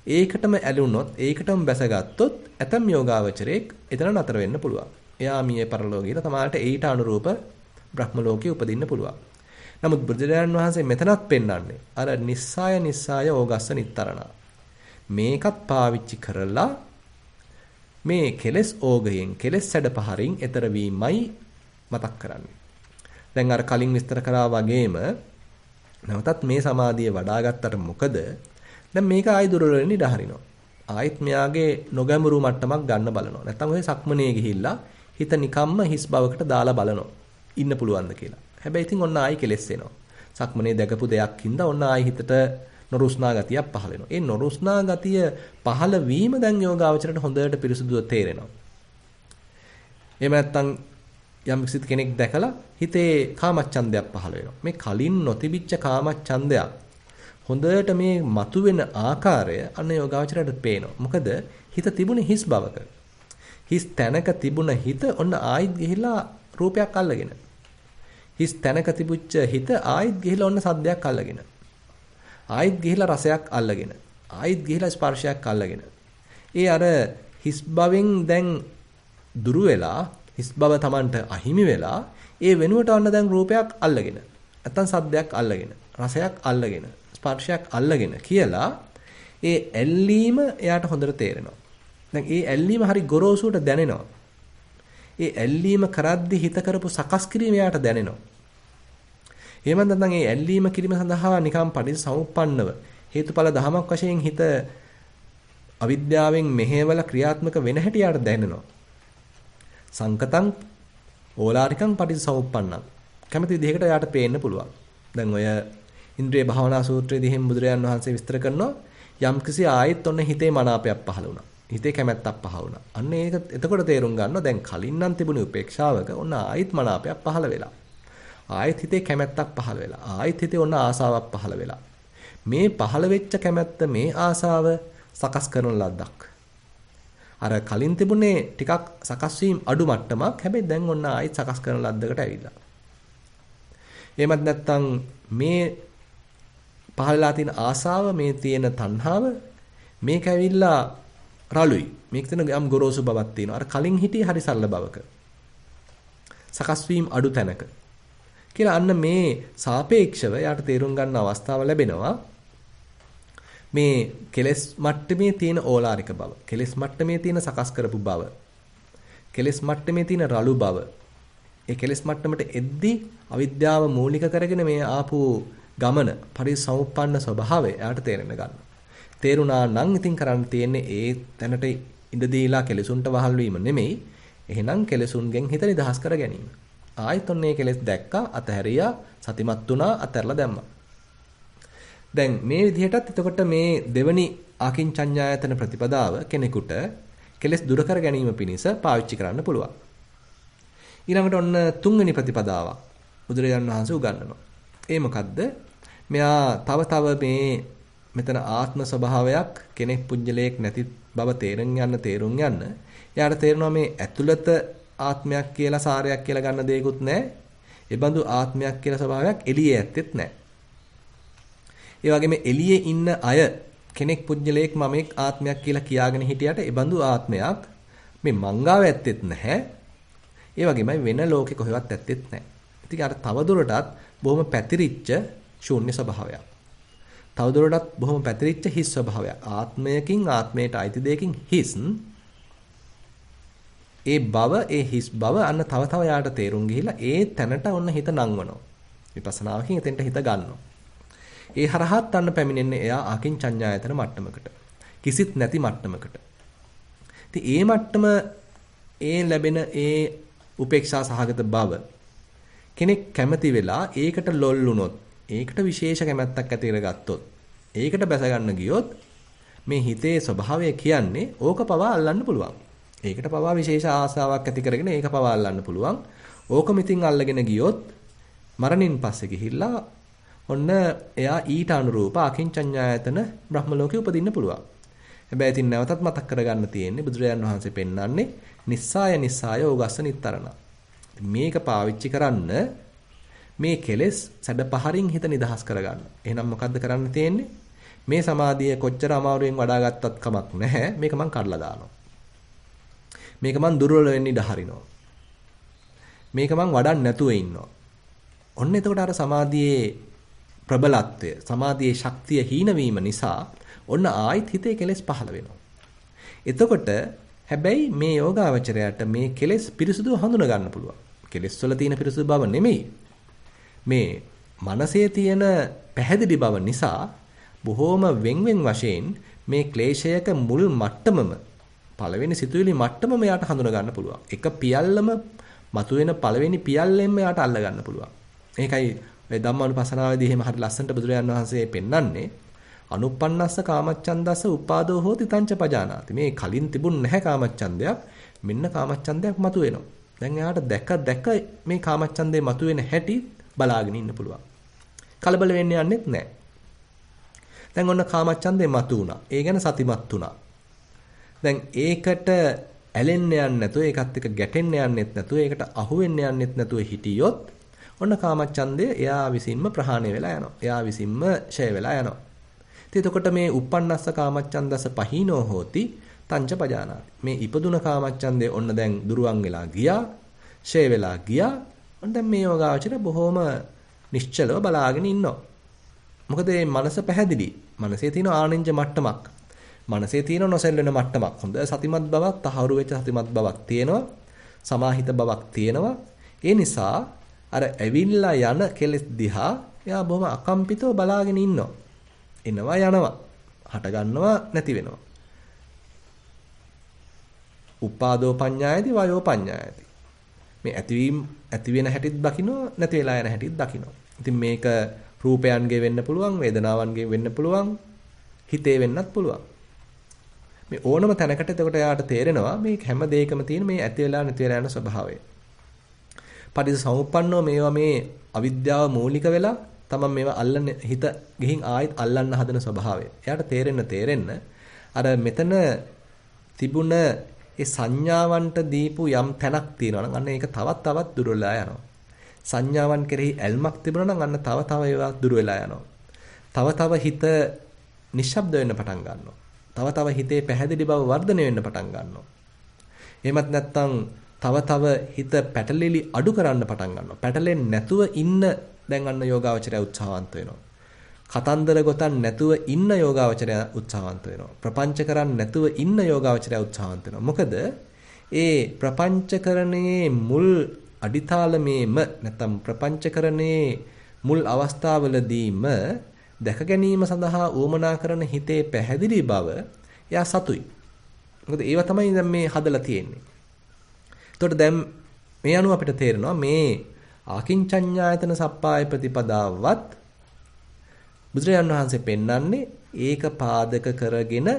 [SPEAKER 1] ඒකටම ඇලුනොත් ඒකටම බැසගත්තොත් ඇතම් යෝගාවචරයක් එතන නතර වෙන්න පුළුවන්. එයා මියේ පරලෝකීට තමාට ඊට අනුරූප බ්‍රහ්ම ලෝකේ උපදින්න පුළුවන්. නමුත් බුදුරජාණන් වහන්සේ මෙතනත් පෙන්වන්නේ අර නිස්සාය ඕගස්ස නිත්තරණ. මේකත් පාවිච්චි කරලා මේ කෙලෙස් ඕගයෙන් කෙලෙස් සැඩපහරින් එතර වීමයි මතක් කරන්නේ. දැන් අර කලින් විස්තර කරා වගේම නැවතත් මේ සමාධිය වඩා ගත්තට මොකද? දැන් මේක ආයි දුර්වලෙන් ඉඳ හරිනවා. ආයිත් මෙයාගේ නොගැඹුරු මට්ටමක් ගන්න බලනවා. නැත්තම් ඔය සක්මනේ ගිහිල්ලා හිත නිකම්ම හිස් බවකට දාලා බලනවා. ඉන්න පුළුවන්ද කියලා. හැබැයි ඉතින් ඔන්න ආයි කෙලෙස් එනවා. සක්මනේ දැකපු දෙයක් හින්දා ඔන්න ආයි හිතට නොරුස්නා ගතියක් පහළ වෙනවා. ඒ නොරුස්නා ගතිය පහළ වීම දැන් යෝගාවචරයට හොඳට පිරිසුදුව තේරෙනවා. එහෙම නැත්තම් යම් කෙනෙක් දැකලා හිතේ කාමච්ඡන්දයක් පහළ වෙනවා. මේ කලින් නොතිබිච්ච කාමච්ඡන්දයක් හොඳට මේ මතුවෙන ආකාරය අන්න යෝගාවචරයට පේනවා. මොකද හිත තිබුණේ හිස් බවක. හිස් තැනක තිබුණ හිත ඔන්න ආයිත් ගිහිලා රූපයක් අල්ලගෙන. හිස් තැනක තිබුච්ච හිත ආයිත් ගිහිලා ඔන්න සද්දයක් අල්ලගෙන. ආයිත් ගිහිලා රසයක් අල්ලගෙන. ආයිත් ගිහිලා ස්පර්ශයක් අල්ලගෙන. ඒ අර හිස් බවෙන් දැන් දුරු වෙලා හිස් බව Tamanට අහිමි වෙලා ඒ වෙනුවට ඔන්න දැන් රූපයක් අල්ලගෙන. නැත්තම් සද්දයක් අල්ලගෙන. රසයක් අල්ලගෙන. ස්පර්ශයක් අල්ලගෙන කියලා ඒ ඇල්ලීම එයාට හොඳට තේරෙනවා. දැන් ඒ ඇල්ලීම හරි ගොරෝසුට දැනෙනවා. ඒ ඇල්ලීම කරද්දි හිත කරපු සකස් කිරීම එයාට දැනෙනවා. එහෙම නැත්නම් ඒ ඇල්ලීම කිරීම සඳහා නිකම් පටිච්චසමුප්පන්නව හේතුඵල ධමයක් වශයෙන් හිත අවිද්‍යාවෙන් මෙහෙवला ක්‍රියාත්මක වෙන හැටි එයාට දැනෙනවා. සංකතං ඕලාරිකං පටිච්චසමුප්පන්නං කැමති විදිහකට එයාට පේන්න පුළුවන්. දැන් ඔය ඉන්ද්‍රිය භාවනා සූත්‍රයේදී එහෙම බුදුරජාන් වහන්සේ විස්තර කරනවා යම්කිසි ආයෙත් ඔන්න හිතේ මනාපයක් පහළ වුණා. හිතේ කැමැත්තක් පහළ වුණා. අන්න ඒක එතකොට තේරුම් ගන්නවා දැන් කලින් නම් තිබුණේ උපේක්ෂාවක ඔන්න ආයෙත් මනාපයක් පහළ වෙලා. ආයෙත් හිතේ කැමැත්තක් පහළ වෙලා. ආයෙත් හිතේ ඔන්න ආසාවක් පහළ වෙලා. මේ පහළ වෙච්ච කැමැත්ත මේ ආසාව සකස් කරන ලද්දක්. අර කලින් තිබුණේ ටිකක් සකස් වීම අඩු මට්ටමක්. හැබැයි දැන් ඔන්න ආයෙත් සකස් කරන ලද්දකට ඇවිල්ලා. එහෙමත් නැත්නම් මේ පහළලා තියෙන ආසාව මේ තියෙන තණ්හාව මේක ඇවිල්ලා රළුයි. මේක තියෙන යම් ගොරෝසු බවක් තියෙනවා. අර කලින් හිටියේ හරි සරල බවක. සකස් වීම අඩු තැනක. කියලා අන්න මේ සාපේක්ෂව යාට තේරුම් ගන්න අවස්ථාව ලැබෙනවා. මේ කෙලෙස් මට්ටමේ තියෙන ඕලාරික බව. කෙලෙස් මට්ටමේ තියෙන සකස් කරපු බව. කෙලෙස් මට්ටමේ තියෙන රළු බව. ඒ කෙලෙස් මට්ටමට එද්දි අවිද්‍යාව මූලික කරගෙන මේ ආපු ගමන පරිසම්පන්න ස්වභාවය යාට තේරෙන්න ගන්නවා. තේරුණා නම් ඉතින් කරන්න තියෙන්නේ ඒ තැනට ඉඳ දීලා කෙලෙසුන්ට වහල් වීම නෙමෙයි. එහෙනම් කෙලෙසුන්ගෙන් හිත නිදහස් කර ගැනීම. ආයෙත් ඔන්නේ කෙලෙස් දැක්කා, අතහැරියා, සතිමත් වුණා, අතහැරලා දැම්මා. දැන් මේ විදිහටත් එතකොට මේ දෙවනි ආකින්චඤ්ඤායතන ප්‍රතිපදාව කෙනෙකුට කෙලෙස් දුරු කර ගැනීම පිණිස පාවිච්චි කරන්න පුළුවන්. ඊළඟට ඔන්න තුන්වෙනි ප්‍රතිපදාවක් බුදුරජාණන් වහන්සේ උගන්වනවා. ඒ මොකද්ද? මෙයා තව මේ මෙතන ආත්ම ස්වභාවයක් කෙනෙක් පුජ්‍යලයක් නැති බව තේරුම් යන්න එයාට තේරෙනවා මේ ඇතුළත ආත්මයක් කියලා සාරයක් කියලා ගන්න දෙයක්වත් නැහැ. ඒ බඳු ආත්මයක් කියලා ස්වභාවයක් එළියේ ඇත්තෙත් නැහැ. ඒ වගේම එළියේ ඉන්න අය කෙනෙක් පුජ්‍යලයක් මමෙක් ආත්මයක් කියලා කියාගෙන හිටියට ඒ බඳු ආත්මයක් මේ මංගාව ඇත්තෙත් නැහැ. ඒ වගේමයි වෙන ලෝකෙ කොහෙවත් ඇත්තෙත් නැහැ. ඉතින් අර තවදුරටත් බොහොම පැතිරිච්ච ශූන්‍ය ස්වභාවයක්. තවදුරටත් බොහොම පැතිරිච්ච හිස් ස්වභාවයක්. ආත්මයකින් ආත්මයට අයිති දෙයකින් හිස්. ඒ බව ඒ හිස් බව අන්න තව තව යාට තේරුම් ගිහිලා ඒ තැනට ඔන්න හිත නංවනවා. විපස්සනාවකින් එතෙන්ට හිත ගන්නවා. ඒ හරහාත් අන්න පැමිණෙන්නේ එයා අකින්චඤ්ඤායතන මට්ටමකට. කිසිත් නැති මට්ටමකට. ඉතින් ඒ මට්ටම ඒ ලැබෙන ඒ උපේක්ෂා සහගත බව කෙනෙක් කැමති වෙලා ඒකට ලොල් වුණොත් ඒකට විශේෂ කැමැත්තක් ඇති කරගත්තොත් ඒකට බැස ගන්න ගියොත් මේ හිතේ ස්වභාවය කියන්නේ ඕක පවා අල්ලන්න පුළුවන්. ඒකට පවා විශේෂ ආසාවක් ඇති කරගෙන ඒක පවා අල්ලන්න පුළුවන්. ඕකම ඉතින් අල්ලගෙන ගියොත් මරණින් පස්සේ ගිහිල්ලා ඔන්න එයා ඊට අනුරූප අකින්චඤ්ඤායතන බ්‍රහ්ම ලෝකෙ උපදින්න පුළුවන්. හැබැයි ඉතින් නැවතත් මතක් කරගන්න තියෙන්නේ බුදුරජාන් වහන්සේ පෙන්වන්නේ නිස්සාය ඕගස්ස නිත්තරණ. මේක පාවිච්චි කරන්න මේ කෙලෙස් සැඩපහරින් හිත නිදහස් කරගන්න. එහෙනම් මොකද්ද කරන්න තියෙන්නේ? මේ සමාධිය කොච්චර අමාරුවෙන් වඩා ගත්තත් කමක් නැහැ. මේක මං කඩලා දානවා. මේක මං දුර්වල වෙන්න ඉඩ හරිනවා. මේක මං වඩන්න නැතුව ඉන්නවා. ඔන්න එතකොට අර සමාධියේ ප්‍රබලත්වය, සමාධියේ ශක්තිය හීන වීම නිසා ඔන්න ආයිත් හිතේ කෙලෙස් පහළ වෙනවා. එතකොට හැබැයි මේ යෝගාවචරයට මේ කෙලෙස් පිරිසුදුව හඳුනා ගන්න පුළුවන්. කෙලෙස් වල තියෙන පිරිසුදු බව නෙමෙයි. මේ මනසේ තියෙන පැහැදිලි බව නිසා බොහෝම වෙන්වෙන් වශයෙන් මේ ක්ලේශයක මුල් මට්ටමම පළවෙනි සිතුවිලි මට්ටමම යාට හඳුනා ගන්න පුළුවන්. එක පියල්ලම මතුවෙන පළවෙනි පියල්ලෙන්ම යාට අල්ල ගන්න පුළුවන්. ඒකයි ඔය ධම්මානුපස්සනාවේදී එහෙම හරි ලස්සනට බුදුරජාණන් වහන්සේ පෙන්වන්නේ අනුප්පන්නස්ස කාමච්ඡන්දස්ස උපාදෝ හෝති තංච පජානාති. මේ කලින් තිබුණ නැහැ කාමච්ඡන්දයක්. මෙන්න කාමච්ඡන්දයක් මතුවෙනවා. දැන් එයාට දැක මේ කාමච්ඡන්දේ මතුවෙන හැටි බලාගෙන ඉන්න පුළුවන්. කලබල වෙන්න යන්නෙත් නැහැ. දැන් ඔන්න කාමච්ඡන්දේ මතු වුණා. ඒ ගැන සතිමත් වුණා. දැන් ඒකට ඇලෙන්න යන්නේ නැතුව ඒකත් එක්ක ගැටෙන්න යන්නෙත් නැතුව ඒකට අහු වෙන්න යන්නෙත් නැතුව හිටියොත් ඔන්න කාමච්ඡන්දය එයා විසින්ම ප්‍රහාණය වෙලා යනවා. එයා විසින්ම ඡය වෙලා යනවා. ඉතින් එතකොට මේ uppannassa කාමච්ඡන්දස පහීනෝ හෝති තංච පජානාති. මේ ඉපදුන කාමච්ඡන්දේ ඔන්න දැන් දුරුවන් වෙලා ගියා, ඡය වෙලා ගියා. ඔන්න දැන් මේ යෝගාවචර බොහොම නිශ්චලව බලාගෙන ඉන්නවා. මොකද මේ මනස පැහැදිලි. මනසේ තියෙන ආනෙන්ජ මට්ටමක්. මනසේ තියෙන නොසැලෙන මට්ටමක්. හොඳ සතිමත් බවක්, තහවුරු වෙච්ච සතිමත් බවක් තියෙනවා. සමාහිත බවක් තියෙනවා. ඒ නිසා අර ඇවිල්ලා යන කෙලෙස් දිහා එයා බොහොම අකම්පිතව බලාගෙන ඉන්නවා. එනවා යනවා. හට ගන්නවා නැති වෙනවා. උපාදෝ පඤ්ඤායති වයෝ පඤ්ඤායති. මේ ඇති වෙන හැටිත් දකින්නවා නැති වෙලා යන හැටිත් දකින්නවා. ඉතින් මේක රූපයන්ගේ වෙන්න පුළුවන්, වේදනාවන්ගේ වෙන්න පුළුවන්, හිතේ වෙන්නත් පුළුවන්. මේ ඕනම තැනකට එතකොට යාට තේරෙනවා මේ හැම දෙයකම තියෙන මේ ඇති වෙලා නැති වෙලා යන ස්වභාවය. පටිච්චසමුප්පන්නෝ මේවා මේ අවිද්‍යාව මූලික වෙලා තමන් මේවා අල්ලන්න හිත ගිහින් ආයෙත් අල්ලන්න හදන ස්වභාවය. එයාට තේරෙන්න අර මෙතන තිබුණ ඒ සංඥාවන්ට දීපු යම් තැනක් තියෙනවා නම් අන්න ඒක තවත් දුර වෙලා යනවා. සංඥාවන් කෙරෙහි ඇල්මක් තිබුණා නම් අන්න තව ඒවා දුර වෙලා යනවා. තව හිත නිශ්ශබ්ද වෙන්න පටන් ගන්නවා. තව හිතේ පැහැදිලි බව වර්ධනය වෙන්න පටන් ගන්නවා. එහෙමත් නැත්නම් තව හිත පැටලෙලි අඩු කරන්න පටන් ගන්නවා. පැටලෙන්නේ නැතුව ඉන්න දැන් අන්න යෝගාවචරය උත්සාහවන්ත වෙනවා. කතන්දර ගොතන් නැතුව ඉන්න යෝගාවචරය උත්සාහවන්ත වෙනවා. ප්‍රපංච කරන්නේ නැතුව ඉන්න යෝගාවචරය උත්සාහවන්ත වෙනවා. මොකද ඒ ප්‍රපංචකරණයේ මුල් අඩිතාලමේම නැත්නම් ප්‍රපංචකරණයේ මුල් අවස්ථාවවලදීම දැක ගැනීම සඳහා උවමනා කරන හිතේ පැහැදිලි බව එයා සතුයි. මොකද ඒවා තමයි දැන් මේ හදලා තියෙන්නේ. එතකොට දැන් මේ අනුව අපිට තේරෙනවා මේ ආකින්චඤ්ඤායතන සප්පාය ප්‍රතිපදාවත් බුදුරජාණන් වහන්සේ පෙන්වන්නේ ඒක පාදක කරගෙන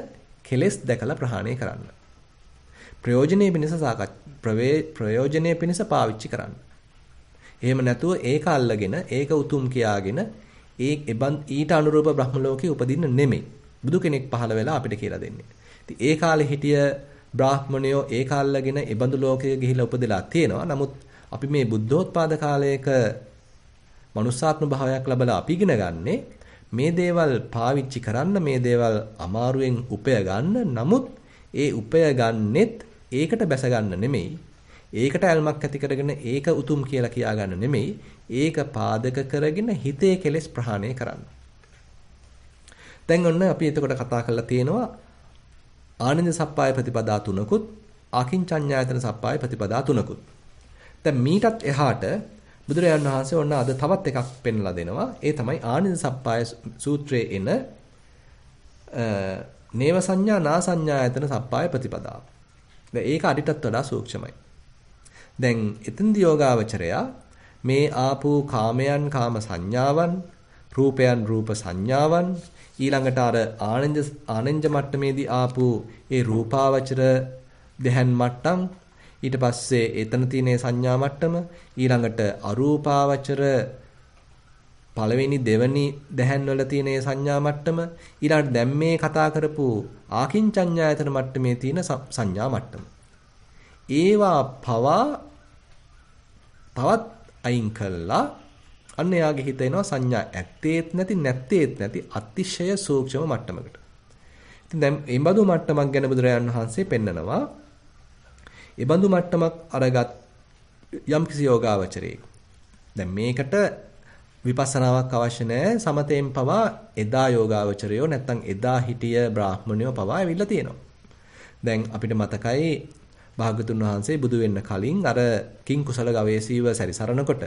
[SPEAKER 1] කෙලෙස් දැකලා ප්‍රහාණය කරන්න. ප්‍රයෝජනීය පිණිස පාවිච්චි කරන්න. එහෙම නැතුව ඒක අල්ලගෙන ඒක උතුම් කියාගෙන ඊට අනුරූප බ්‍රහ්ම ලෝකේ උපදින්න නෙමෙයි. බුදු කෙනෙක් පහළ වෙලා අපිට කියලා දෙන්නේ. ඉතින් ඒ කාලේ හිටිය බ්‍රාහ්මණයෝ ඒක අල්ලගෙන ඒ බඳු ලෝකයක ගිහිලා උපදලා තියෙනවා. නමුත් අපි මේ බුද්ධෝත්පාද කාලයක මනුස්සාත්ම භාවයක් ලැබලා අපි ඉගෙන ගන්නේ මේ දේවල් පාවිච්චි කරන්න මේ දේවල් අමාරුවෙන් උපය ගන්න. නමුත් ඒ උපය ගන්නෙත් ඒකට බැස ගන්න නෙමෙයි. ඒකට ඇල්මක් ඇති කරගෙන ඒක උතුම් කියලා කියා ගන්න නෙමෙයි. ඒක පාදක කරගෙන හිතේ කෙලෙස් ප්‍රහාණය කරන්න. දැන් ඔන්න අපි එතකොට කතා කරලා තියෙනවා ආනන්ද සප්පාය ප්‍රතිපදා තුනකුත් ආකින්චඤ්ඤායතන සප්පාය ප්‍රතිපදා තුනකුත්. දැන් මීටත් එහාට බුදුරජාණන් වහන්සේ ඔන්න අද තවත් එකක් පෙන්ලා දෙනවා. ඒ තමයි ආනන්ද සප්පාය සූත්‍රයේ එන නේව සංඥා නා සංඥායතන සප්පාය ප්‍රතිපදාව. දැන් ඒක අඩිටත් වඩා සූක්ෂමයි. දැන් එතෙන්දී යෝගාවචරයා මේ ආපු කාමයන් කාම සංඥාවන්, රූපයන් රූප සංඥාවන්, ඊළඟට අර ආනන්ද මට්ටමේදී ආපු ඒ රූපාවචර දෙහන් මට්ටම්, ඊට පස්සේ එතන තියෙන සංඥා මට්ටම, ඊළඟට අරූපාවචර පළවෙනි දෙවෙනි දැහන් වල තියෙන සංඥා මට්ටම, ඊළඟට දැන් මේ කතා කරපු ආකින්චඤ්ඤායතන මට්ටමේ තියෙන සංඥා මට්ටම. ඒවා පවා තවත් අයින් කළා අන්න යාගේ හිත එනවා සංඥා ඇත්තේත් නැති නැත්තේත් නැති අතිශය සූක්ෂම මට්ටමකට. ඉතින් දැන් මේ බඳු මට්ටමක් ගැන බුදුරජාණන් වහන්සේ පෙන්නනවා. ඒ බඳු මට්ටමක් අරගත් යම්කිසි යෝගාවචරයෙක්. දැන් මේකට විපස්සනාවක් අවශ්‍ය නැහැ. සමතෙන් පවා එදා යෝගාවචරයෝ නැත්තම් එදා හිටිය බ්‍රාහ්මණයෝ පවා ඇවිල්ලා තියෙනවා. දැන් අපිට මතකයි භාගතුන් වහන්සේ බුදු වෙන්න කලින් අර කිං කුසල ගවේෂීව සැරිසරනකොට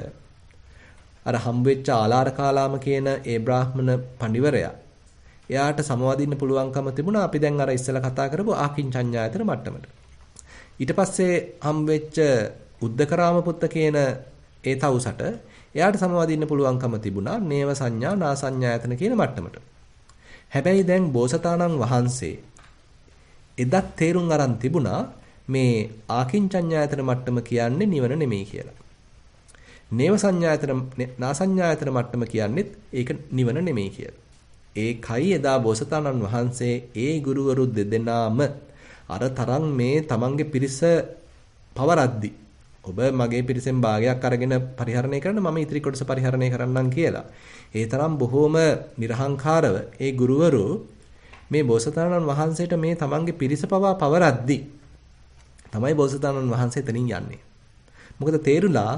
[SPEAKER 1] අර හම්බෙච්ච ආලාරකාලාම කියන ඒ බ්‍රාහ්මණ පඬිවරයා එයාට සමවදින්න පුළුවන්කම තිබුණා. අපි දැන් අර ඉස්සෙල්ලා කතා කරපු ආකින්චඤ්ඤායතන මට්ටමට. ඊට පස්සේ හම්බෙච්ච උද්දකරාම පුත්ත කියන ඒ තවුසට එයාට සමවදින්න පුළුවන්කම තිබුණා නේව සංඥා නා සංඥායතන කියන මට්ටමට. හැබැයි දැන් බෝසතාණන් වහන්සේ එදත් තේරුම් අරන් තිබුණා මේ ආකින්චඤ්ඤායතන මට්ටම කියන්නේ නිවන නෙමෙයි කියලා. නේව සංඥායතන නා සංඥායතන මට්ටම කියන්නේත් ඒක නිවන නෙමෙයි කියලා. ඒකයි එදා බෝසතාණන් වහන්සේ ඒ ගුරුවරු දෙදෙනාම අර තරම් මේ තමන්ගේ පිරිස පවරද්දි ඔබ මගේ පිරිසෙන් භාගයක් අරගෙන පරිහරණය කරන්න මම ඉතිරි කොටස පරිහරණය කරන්නම් කියලා. ඒ තරම් බොහෝම නිර්හංකාරව ඒ ගුරුවරු මේ බෝසතාණන් වහන්සේට මේ තමන්ගේ පිරිස පවරද්දි තමයි බෝසතාණන් වහන්සේ එතනින් යන්නේ. මොකද තේරුණා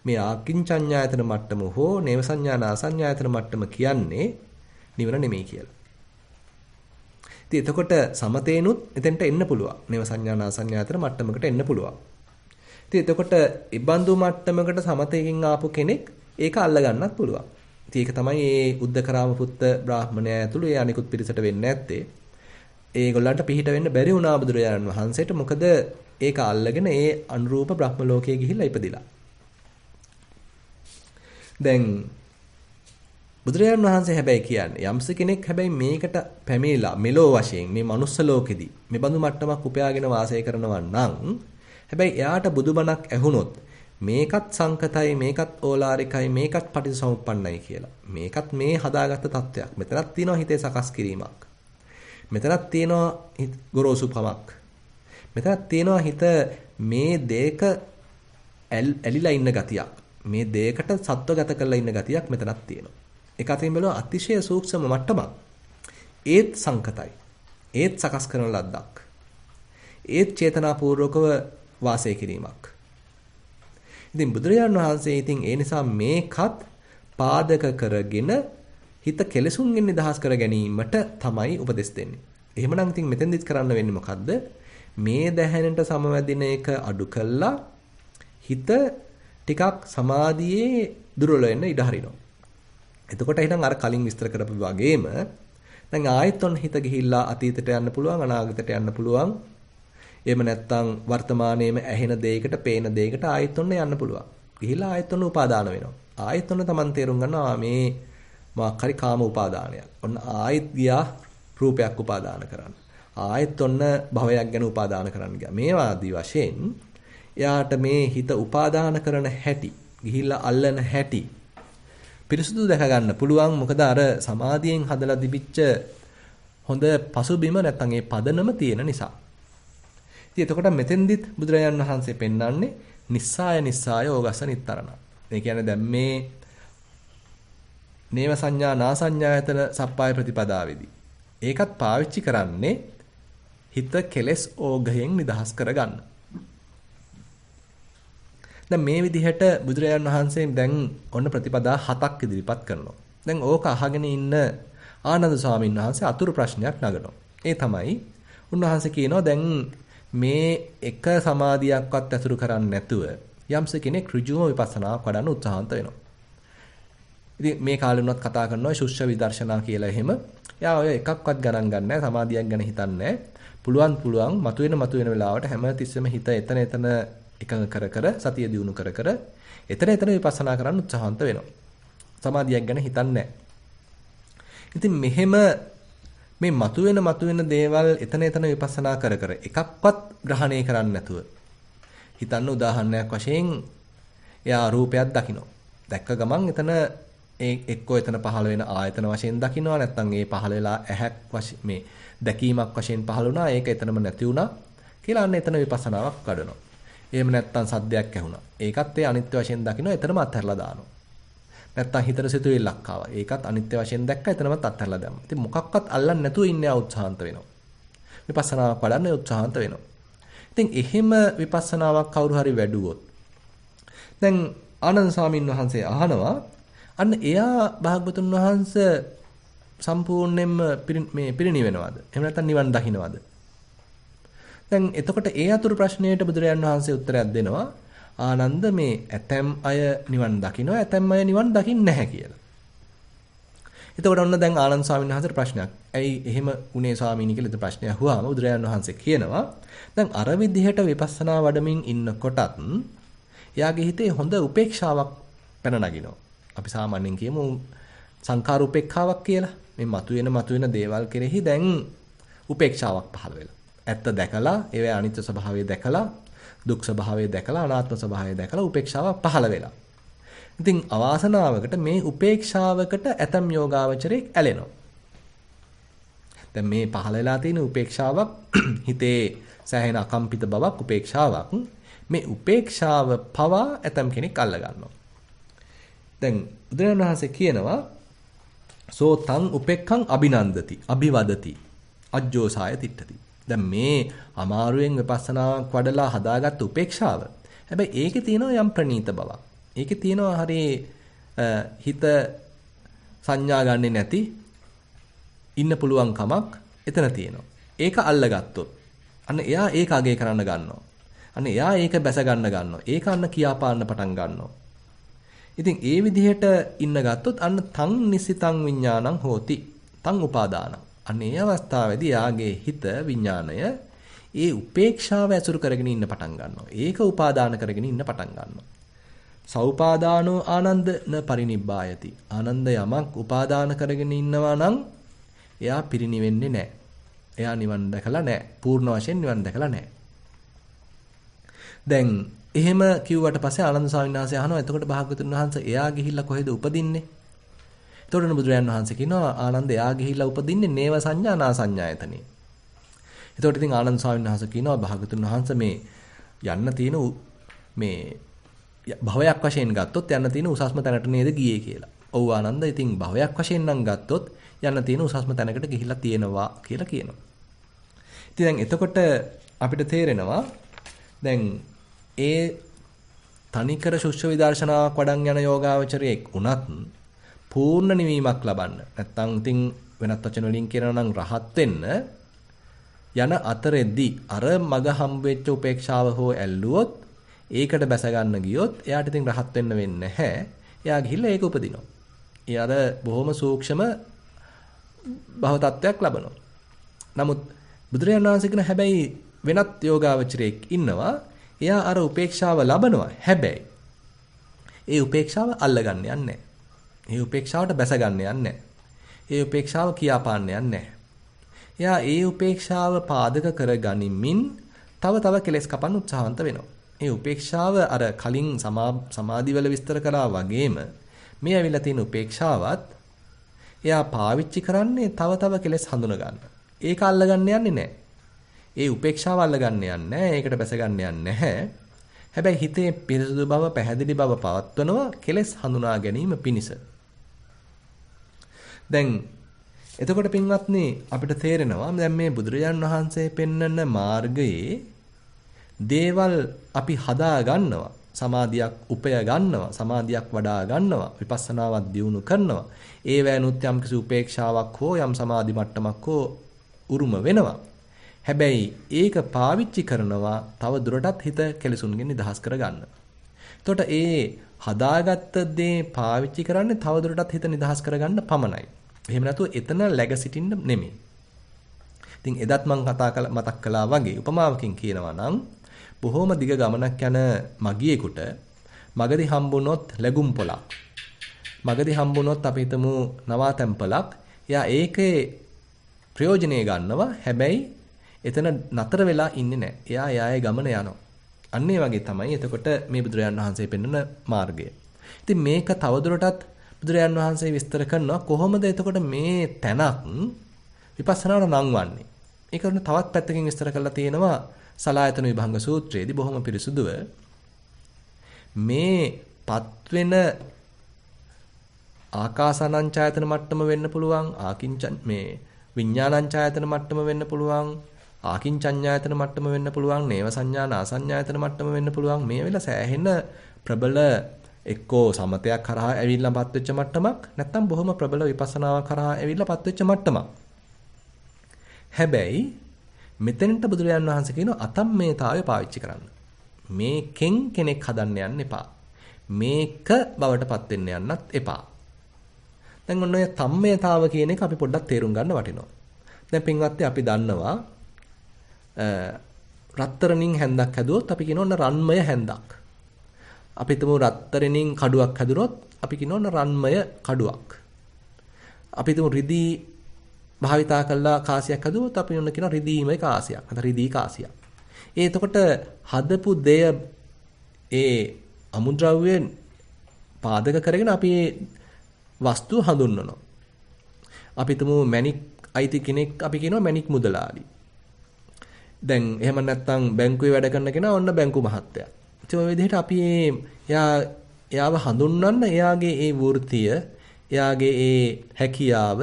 [SPEAKER 1] මේ ආකින්චඤ්ඤායතන මට්ටම හෝ නේව සංඥා නා සංඥායතන මට්ටම කියන්නේ නිවන නෙමෙයි කියලා. ඉතින් එතකොට සමතේනුත් එතෙන්ට එන්න පුළුවන්. නේව සංඥා නා සංඥායතන මට්ටමකට එන්න පුළුවන්. ඉතින් එතකොට ඉබ්බන්දු මට්ටමකට සමතේකින් ආපු කෙනෙක් ඒක අල්ල ගන්නත් පුළුවන්. ඉතින් ඒක තමයි මේ උද්දකරාම පුත්ත බ්‍රාහ්මණයා ඇතුළු ඒ අනිකුත් පිරිසට වෙන්නේ නැත්තේ. ඒගොල්ලන්ට පිහිට වෙන්න බැරි වුණා බුදුරජාණන් වහන්සේට. මොකද ඒක අල්ලගෙන ඒ අනුරූප බ්‍රහ්ම ලෝකයේ ගිහිල්ලා ඉපදිලා. දැන් බුදුරජාණන් වහන්සේ හැබැයි කියන්නේ යම්ස කෙනෙක් හැබැයි මේකට පැමිණිලා මෙලෝ වශයෙන් මේ මනුස්ස ලෝකෙදී මේ බඳු මට්ටමක් උපයාගෙන වාසය කරනවා නම් හැබැයි එයාට බුදුබණක් ඇහුනොත් මේකත් සංකතයි මේකත් ඕලාරිකයි මේකත් පටිච්චසමුප්පන්නයි කියලා. මේකත් මේ හදාගත්ත තත්වයක්. මෙතනක් තියෙනවා හිතේ සකස් කිරීමක්. මෙතනක් තියෙනවා ගොරෝසුකමක්. මෙතනක් තියෙනවා හිත මේ දෙයක ඇලිලා ඉන්න ගතියක්. මේ දෙයකට සත්වගත කරලා ඉන්න ගතියක් මෙතනක් තියෙනවා. ඒක අතින් බැලුවා අතිශය සූක්ෂම මට්ටමක්. ඒත් සංකතයි. ඒත් සකස් කරන ලද්දක්. ඒත් චේතනාපූර්වකව වාසය කිරීමක්. ඉතින් බුදුරජාණන් වහන්සේ ඉතින් ඒ නිසා මේකත් පාදක කරගෙන හිත කෙලසුන්ගෙන් නිදහස් කර ගැනීමට තමයි උපදෙස් දෙන්නේ. එහෙමනම් ඉතින් මෙතෙන්දිත් කරන්න වෙන්නේ මොකද්ද? මේ දැහැනට සමවැදින එක අඩු කළා හිත ටිකක් සමාධියේ දුර්වල වෙන්න ඉඩ හරිනවා. එතකොට එහෙනම් අර කලින් විස්තර කරපු වගේම දැන් ආයෙත් ඔන්න හිත ගිහිල්ලා අතීතයට යන්න පුළුවන් අනාගතයට යන්න පුළුවන්. එහෙම නැත්නම් වර්තමානයේම ඇහෙන දෙයකට, පේන දෙයකට ආයෙත් ඔන්න යන්න පුළුවන්. ගිහිල්ලා ආයෙත් ඔන්න උපාදාන වෙනවා. ආයෙත් ඔන්න Taman තේරුම් ගන්නවා මේ මොකක් හරි කාම උපාදානයක්. ඔන්න ආයෙත් ගියා රූපයක් උපාදාන කරන්න. ආයෙත් ඔන්න භවයක් ගැන උපාදාන කරන්න ගියා. මේවා ආදී වශයෙන් එයාට මේ හිත උපාදාන කරන හැටි, ගිහිල්ලා අල්ලන හැටි පිරිසුදු දැක ගන්න පුළුවන්. මොකද අර සමාධියෙන් හදලා දිවිච්ච හොඳ පසුබිම නැත්නම් ඒ පදනම තියෙන නිසා. ඉතින් එතකොට මෙතෙන්දිත් බුදුරජාණන් වහන්සේ පෙන්වන්නේ නිස්සාය ඕගස්ස නිත්තරණ. ඒ කියන්නේ දැන් මේ නේව සංඥා නා සංඥායතන සප්පාය ප්‍රතිපදාවේදී ඒකත් පාවිච්චි කරන්නේ හිත කෙලස් ඕගයෙන් නිදහස් කරගන්න. දැන් මේ විදිහට බුදුරජාණන් වහන්සේ දැන් ඔන්න ප්‍රතිපදා 7ක් ඉදිරිපත් කරනවා. දැන් ඕක අහගෙන ඉන්න ආනන්ද ස්වාමීන් වහන්සේ අතුරු ප්‍රශ්නයක් නගනවා. ඒ තමයි උන්වහන්සේ කියනවා දැන් මේ එක සමාධියක්වත් ඇසුරු කරන්නේ නැතුව යම්ස කෙනෙක් ඍජුවම විපස්සනාවක් වඩන්න උත්සාහන්ත වෙනවා. ඉතින් මේ කාලේ වුණත් කතා කරනවා ශුෂ්‍ය විදර්ශනා කියලා එහෙම. එයා ඔය එකක්වත් ගණන් ගන්න නැහැ, සමාධියක් ගැන හිතන්නේ නැහැ. පුළුවන් මතුවෙන වෙලාවට හැම තිස්සෙම හිත එතන එකඟ කර සතිය දියුණු කර එතන විපස්සනා කරන්න උත්සාහන්ත වෙනවා. සමාධියක් ගැන හිතන්නේ නැහැ. ඉතින් මෙහෙම මේ මතුවෙන දේවල් එතන විපස්සනා කර එකක්වත් ග්‍රහණය කරන්නේ නැතුව හිතන්න උදාහරණයක් වශයෙන් එයා රූපයක් දකිනවා. දැක්ක ගමන් එතන එක්කෝ එතන පහළ වෙන ආයතන වශයෙන් දකිනවා, නැත්නම් ඒ පහළ වෙලා ඇහැක් වශයෙන් මේ දැකීමක් වශයෙන් පහළ වුණා, ඒක එතනම නැති වුණා කියලා අන්න එතන විපස්සනාවක් වඩනවා. එහෙම නැත්නම් සද්දයක් ඇහුණා. ඒකත් ඒ අනිත්‍ය වශයෙන් දකිනවා, එතනම අත්හැරලා දානවා. නැත්තම් හිතට සිතුවිල්ලක් ආවා. ඒකත් අනිත්‍ය වශයෙන් දැක්ක එතනමත් අත්හැරලා දැම්මා. ඉතින් මොකක්වත් අල්ලන්නේ නැතුව ඉන්නේ උත්සාහන්ත වෙනවා. විපස්සනාවක් වඩන්න උත්සාහන්ත වෙනවා. ඉතින් එහෙම විපස්සනාවක් කවුරු හරි වැඩුවොත් දැන් ආනන්ද ස්වාමීන් වහන්සේ අහනවා අන්න එයා භාග්‍යවතුන් වහන්සේ සම්පූර්ණයෙන්ම මේ පිරිණිවෙනවද? එහෙම නැත්නම් නිවන් දකින්නවද? දැන් එතකොට ඒ අතුරු ප්‍රශ්නයට බුදුරජාන් වහන්සේ උත්තරයක් දෙනවා. ආනන්ද මේ ඇතැම් අය නිවන් දකිනවා, ඇතැම් අය නිවන් දකින්නේ නැහැ කියලා. එතකොට ඔන්න දැන් ආනන්ද ස්වාමීන් වහන්සේට ප්‍රශ්නයක්. ඇයි එහෙම උනේ ස්වාමීනි කියලා ඉතින් ප්‍රශ්නය අහුවාම බුදුරජාණන් වහන්සේ කියනවා දැන් අර විදිහට විපස්සනා වඩමින් ඉන්නකොටත් එයාගේ හිතේ හොඳ උපේක්ෂාවක් පැන නගිනවා. අපි සාමාන්‍යයෙන් කියමු සංඛාර උපේක්ඛාවක් කියලා. මේ මතුවෙන දේවල් කෙරෙහි දැන් උපේක්ෂාවක් පහළ වෙලා. ඇත්ත දැකලා, ඒවේ අනිත්‍ය ස්වභාවය දැකලා, දුක් ස්වභාවය දැකලා, අනාත්ම ස්වභාවය දැකලා උපේක්ෂාවක් පහළ වෙලා. ඉතින් අවාසනාවකට මේ උපේක්ෂාවකට ඇතම් යෝගාවචරයක් ඇලෙනවා. දැන් මේ පහළ වෙලා තියෙන උපේක්ෂාවක් හිතේ සෑහෙන අකම්පිත බවක් උපේක්ෂාවක්. මේ උපේක්ෂාව පවා ඇතම් කෙනෙක් අල්ල ගන්නවා. දැන් බුදුරජාණන් වහන්සේ කියනවා සෝ තං උපෙක්ඛං අභිනන්දති අභිවදති අජ්ජෝසාය තිට්ඨති. දැන් මේ අමාරුවෙන් විපස්සනාවක් වඩලා හදාගත්ත උපේක්ෂාව. හැබැයි ඒකේ තියෙනවා යම් ප්‍රණීත බවක්. ඒකේ තියෙනවා හරි හිත සංඥා ගන්නෙ නැති ඉන්න පුළුවන් කමක් එතන තියෙනවා. ඒක අල්ලගත්තොත් අන්න එයා ඒක අගය කරන්න ගන්නවා. අන්න එයා ඒක බැස ගන්න ගන්නවා. ඒක අන්න කියාපාන්න පටන් ගන්නවා. ඉතින් ඒ විදිහට ඉන්න ගත්තොත් අන්න තං නිසිතං විඥානං හෝති. තං උපාදානං. අන්න ඒ අවස්ථාවේදී යාගේ හිත විඥාණය ඒ උපේක්ෂාව ඇසුරු කරගෙන ඉන්න පටන් ගන්නවා. ඒක උපාදාන කරගෙන ඉන්න පටන් ගන්නවා. සෞපාදානෝ ආනන්ද න පරිනිබ්බායති. ආනන්ද යමක් උපාදාන කරගෙන ඉන්නවා නම් එයා පිරිණිවෙන්නේ නැහැ. එයා නිවන් දැකලා නැහැ. පූර්ණ වශයෙන් නිවන් දැකලා නැහැ. දැන් එහෙම කිව්වට පස්සේ ආනන්ද ස්වාමීන් වහන්සේ අහනවා එතකොට භාග්‍යවතුන් වහන්සේ එයා ගිහිල්ලා කොහෙද උපදින්නේ? එතකොට බුදුරජාණන් වහන්සේ කියනවා ආනන්ද එයා ගිහිල්ලා උපදින්නේ නේව සංඥා නා සංඥායතනෙ. එතකොට ඉතින් ආනන්ද ස්වාමීන් වහන්සේ කියනවා භාග්‍යවතුන් වහන්සේ මේ යන්න තියෙන මේ භවයක් වශයෙන් ගත්තොත් යන්න තියෙන උසස්ම තැනට නේද ගියේ කියලා. ඔව් ආනන්ද ඉතින් භවයක් වශයෙන් නම් ගත්තොත් යන්න තියෙන උසස්ම තැනකට ගිහිල්ලා තියෙනවා කියලා කියනවා. ඉතින් දැන් එතකොට අපිට තේරෙනවා දැන් ඒ තනිකර ශුෂ්‍ය විදර්ශනාවක් වඩන් යන යෝගාවචරයෙක් උනත් පූර්ණ නිවීමක් ලබන්න නැත්නම් ඉතින් වෙනත් වචන වලින් කියනවා නම් රහත් වෙන්න යන අතරෙද්දී අර මග හම්බ වෙච්ච උපේක්ෂාව හෝ ඇල්ලුවොත් ඒකට බැස ගන්න ගියොත් එයාට ඉතින් රහත් වෙන්න වෙන්නේ නැහැ. එයා ගිහිල්ලා ඒක උපදිනවා. ඒ අර බොහොම සූක්ෂම භව තත්වයක් ලබනවා. නමුත් බුදුරජාණන් වහන්සේ කියන හැබැයි වෙනත් යෝගාවචරයෙක් ඉන්නවා. එයා අර උපේක්ෂාව ලබනවා. හැබැයි ඒ උපේක්ෂාව අල්ලගන්න යන්නේ නැහැ. ඒ උපේක්ෂාවට බැස ගන්න යන්නේ නැහැ. ඒ උපේක්ෂාව කියාපාන්න යන්නේ නැහැ. එයා ඒ උපේක්ෂාව පාදක කර ගනිමින් තව කෙලෙස් කපන්න උත්සාහන්ත වෙනවා. ඒ උපේක්ෂාව අර කලින් සමාධිවල විස්තර කරා වගේම මේ ඇවිල්ලා තියෙන උපේක්ෂාවත් එයා පාවිච්චි කරන්නේ තව කෙලෙස් හඳුන ගන්න. ඒක අල්ලගන්න යන්නේ නැහැ. ඒ උපේක්ෂාව අල්ලගන්න යන්නේ නැහැ. ඒකට බැස ගන්න යන්නේ නැහැ. හැබැයි හිතේ පිරිසුදු බව, පැහැදිලි බව පවත්වනවා කෙලෙස් හඳුනා ගැනීම පිණිස. දැන් එතකොට පින්වත්නි අපිට තේරෙනවා දැන් මේ බුදුරජාන් වහන්සේ පෙන්වන මාර්ගයේ දේවල් අපි හදා ගන්නවා. සමාධියක් උපය ගන්නවා, සමාධියක් වඩා ගන්නවා, විපස්සනාවක් දියුණු කරනවා. ඒ වෑනුත් යම් කිසි උපේක්ෂාවක් හෝ යම් සමාධි මට්ටමක් හෝ උරුම වෙනවා. හැබැයි ඒක පාවිච්චි කරනවා තව දුරටත් හිත කෙලසුන්ගෙන් නිදහස් කරගන්න. එතකොට ඒ හදාගත්ත දේ පාවිච්චි කරන්නේ තව දුරටත් හිත නිදහස් කරගන්න පමණයි. එහෙම නැතුව එතන läග සිටින්න නෙමෙයි. ඉතින් එදත් මම මතක් කළා වගේ උපමාවකින් කියනවා නම් බොහොම දිග ගමනක් යන මගියෙකුට මගදී හම්බුනොත් ලැබුම් පොලක්. මගදී හම්බුනොත් අපි හිතමු නවාතැන්පලක්. එයා ඒකේ ප්‍රයෝජනෙ ගන්නවා. හැබැයි එතන නතර වෙලා ඉන්නේ නැහැ. එයා එයාගේ ගමන යනවා. අන්න ඒ වගේ තමයි එතකොට මේ බුදුරජාන් වහන්සේ පෙන්වන මාර්ගය. ඉතින් මේක තවදුරටත් බුදුරජාන් වහන්සේ විස්තර කරනවා කොහොමද එතකොට මේ තැනක් විපස්සනාට නංවන්නේ. ඒක තවත් පැත්තකින් විස්තර කරලා තියෙනවා සලායතන විභංග සූත්‍රයේදී බොහොම පිරිසුදුව මේ පත්වෙන ආකාසානංචායතන මට්ටම වෙන්න පුළුවන් ආකින්චන් මේ විඥානංචායතන මට්ටම වෙන්න පුළුවන් ආකින්චඤ්ඤායතන මට්ටම වෙන්න පුළුවන් නේව සංඥා නාසඤ්ඤායතන මට්ටම වෙන්න පුළුවන් මේ වෙලාව සෑහෙන ප්‍රබල එක්කෝ සමතයක් කරහා ඇවිල්ලාපත් වෙච්ච මට්ටමක් නැත්නම් බොහොම ප්‍රබල විපස්සනාවක් කරහා ඇවිල්ලාපත් වෙච්ච මට්ටමක්. හැබැයි මෙතනට බුදුරජාන් වහන්සේ කියනවා අතම්මේතාවය පාවිච්චි කරන්න. මේකෙන් කෙනෙක් හදන්න යන්න එපා. මේක බවටපත් වෙන්න යන්නත් එපා. දැන් ඔන්න ඔය තම්මේතාව කියන එක අපි පොඩ්ඩක් තේරුම් ගන්න වටිනවා. දැන් පින්වත්නි අපි දන්නවා රත්තරණින් හැන්දක් හැදුවොත් අපි කියනවා ඔන්න රන්මය හැන්දක්. අපි හිතමු රත්තරණින් කඩුවක් හැදුනොත් අපි කියනවා ඔන්න රන්මය කඩුවක්. අපි හිතමු රිදී භාවිතා කළා කාසියක් හදුවොත් අපි ඔන්න කියනවා රිදීමේ කාසියක්. නැත්නම් රිදී කාසියක්. එතකොට හදපු දෙය ඒ අමුද්‍රව්‍යයෙන් පාදක කරගෙන අපි වස්තුව හඳුන්වනවා. අපි හිතමු මැණික් අයිති කෙනෙක් අපි කියනවා මැණික් මුදලාලි. දැන් එහෙම නැත්නම් බැංකුවේ වැඩ කරන කෙනා ඔන්න බැංකු මහත්තයා. ඉතින් ඔය විදිහට අපි එයාව හඳුන්වන්න එයාගේ ඒ වෘත්තිය, එයාගේ ඒ හැකියාව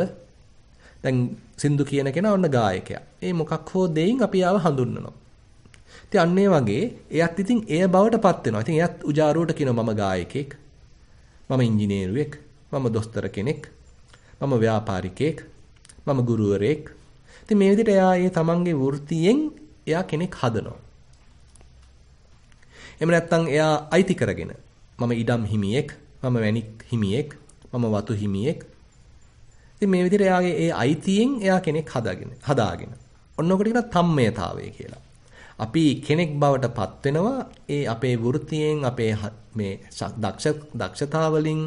[SPEAKER 1] දැන් සින්දු කියන කෙනා ඔන්න ගායකයා. ඒ මොකක් හෝ දෙයින් අපි යාව හඳුන්වනවා. ඉතින් අන්න ඒ වගේ එයත් ඉතින් එය බවටපත් වෙනවා. ඉතින් එයත් උජාරුවට කියනවා මම ගායකයෙක්, මම ඉංජිනේරුවෙක්, මම දොස්තර කෙනෙක්, මම ව්‍යාපාරිකයෙක්, මම ගුරුවරයෙක්. ඉතින් මේ විදිහට එයා ඒ තමන්ගේ වෘත්තියෙන් එයා කෙනෙක් හදනවා. එහෙම නැත්නම් එයා අයිති කරගෙන මම ඉඩම් හිමියෙක්, මම වැණික් හිමියෙක්, මම වතු හිමියෙක්. ඉතින් මේ විදිහට එයාගේ ඒ අයිතියෙන් එයා කෙනෙක් හදාගෙන. ඔන්නෝකට කියන තම්මයතාවය කියලා. අපි කෙනෙක් බවට පත් වෙනවා ඒ අපේ වෘත්තියෙන් අපේ මේ දක්ෂතා වලින්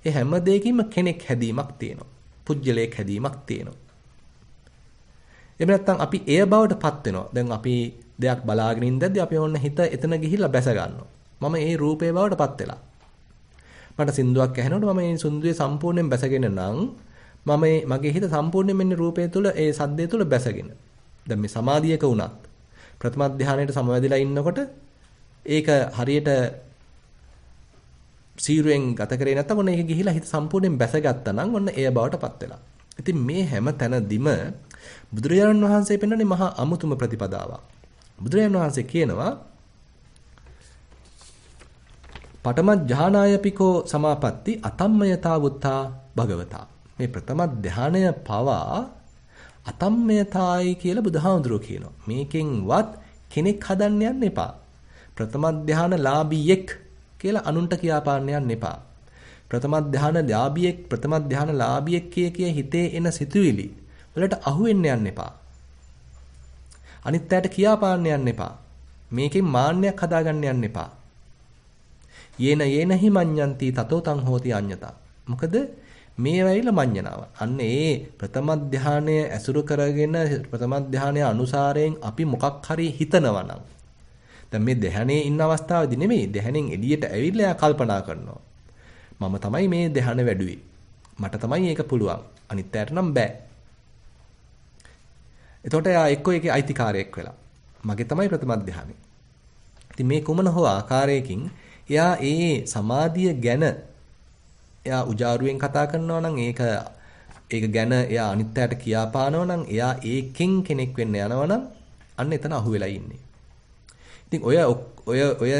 [SPEAKER 1] ඒ හැම දෙයකින්ම කෙනෙක් හැදීමක් තියෙනවා. පුජ්‍යලයක් හැදීමක් තියෙනවා. එහෙම නැත්නම් අපි එය බවට පත් වෙනවා. දැන් අපි දෙයක් බලාගෙන ඉඳද්දී අපි ඕන්න හිත එතන ගිහිල්ලා බැස ගන්නවා. මම ඒ රූපේ බවට පත් වෙලා. මට සින්දුවක් ඇහෙනකොට මම මේ සින්දුවේ සම්පූර්ණයෙන් බැසගෙන නම් මගේ හිත සම්පූර්ණයෙන් මෙන්න රූපය තුළ ඒ සද්දය තුළ බැසගෙන. දැන් මේ සමාධියක වුණත් ප්‍රථම ධානයට සමවැදිලා ඉන්නකොට ඒක හරියට සීරුවෙන් ගත කරේ නැත්නම් ඔන්න ඒක ගිහිලා හිත සම්පූර්ණයෙන් බැසගත්තා නම් ඔන්න එය බවටපත් වෙලා. ඉතින් මේ හැම තැනදීම බුදුරජාණන් වහන්සේ පෙන්වන්නේ මහා අමුතුම ප්‍රතිපදාවක්. බුදුරජාණන් වහන්සේ කියනවා පඨම ඥානායපිකෝ සමාපatti අතම්මයතා වුත්තා භගවතා. මේ ප්‍රථම ධානය පවා අතම්මයතායි කියලා බුදුහාමුදුරුවෝ කියනවා. මේකෙන්වත් කෙනෙක් හදන්න යන්න එපා. ප්‍රථම ධානලාභියෙක් කියලා අනුන්ට කියාපාන්න යන්න එපා. ප්‍රථම ධානලාභියෙක් කිය හිතේ එන සිතුවිලි වලට අහු වෙන්න යන්න එපා. අනිත් අයට කියාපාන්න යන්න එපා. මේකෙන් මාන්නයක් හදාගන්න යන්න එපා. යේනහි මඤ්ඤන්ති තතෝ තං හෝති අඤ්ඤතා. මොකද මේ වෙයිලා මඤ්ඤණාව. අන්න ඒ ප්‍රථම ධානය ඇසුරු කරගෙන ප්‍රථම ධානය අනුසාරයෙන් අපි මොකක් හරි හිතනවා නම් දැන් මේ ධානයේ ඉන්න අවස්ථාවේදී නෙමෙයි ධානයෙන් එළියට ඇවිල්ලා එයා කල්පනා කරනවා. මම තමයි මේ ධාන වැඩුවේ. මට තමයි ඒක පුළුවන්. අනිත් අයට නම් බෑ. එතකොට එයා එක්කෝ ඒකේ අයිතිකාරයෙක් වෙලා. මගේ තමයි ප්‍රථම ධානය. ඉතින් මේ කුමන හෝ ආකාරයකින් එයා ඒ සමාධිය ගැන එයා උජාරුවෙන් කතා කරනවා නම් ඒක ගැන එයා අනිත් අයට කියාපානවා නම් එයා ඒකෙන් කෙනෙක් වෙන්න යනවා නම් අන්න එතන අහු වෙලා ඉන්නේ. ඉතින් ඔය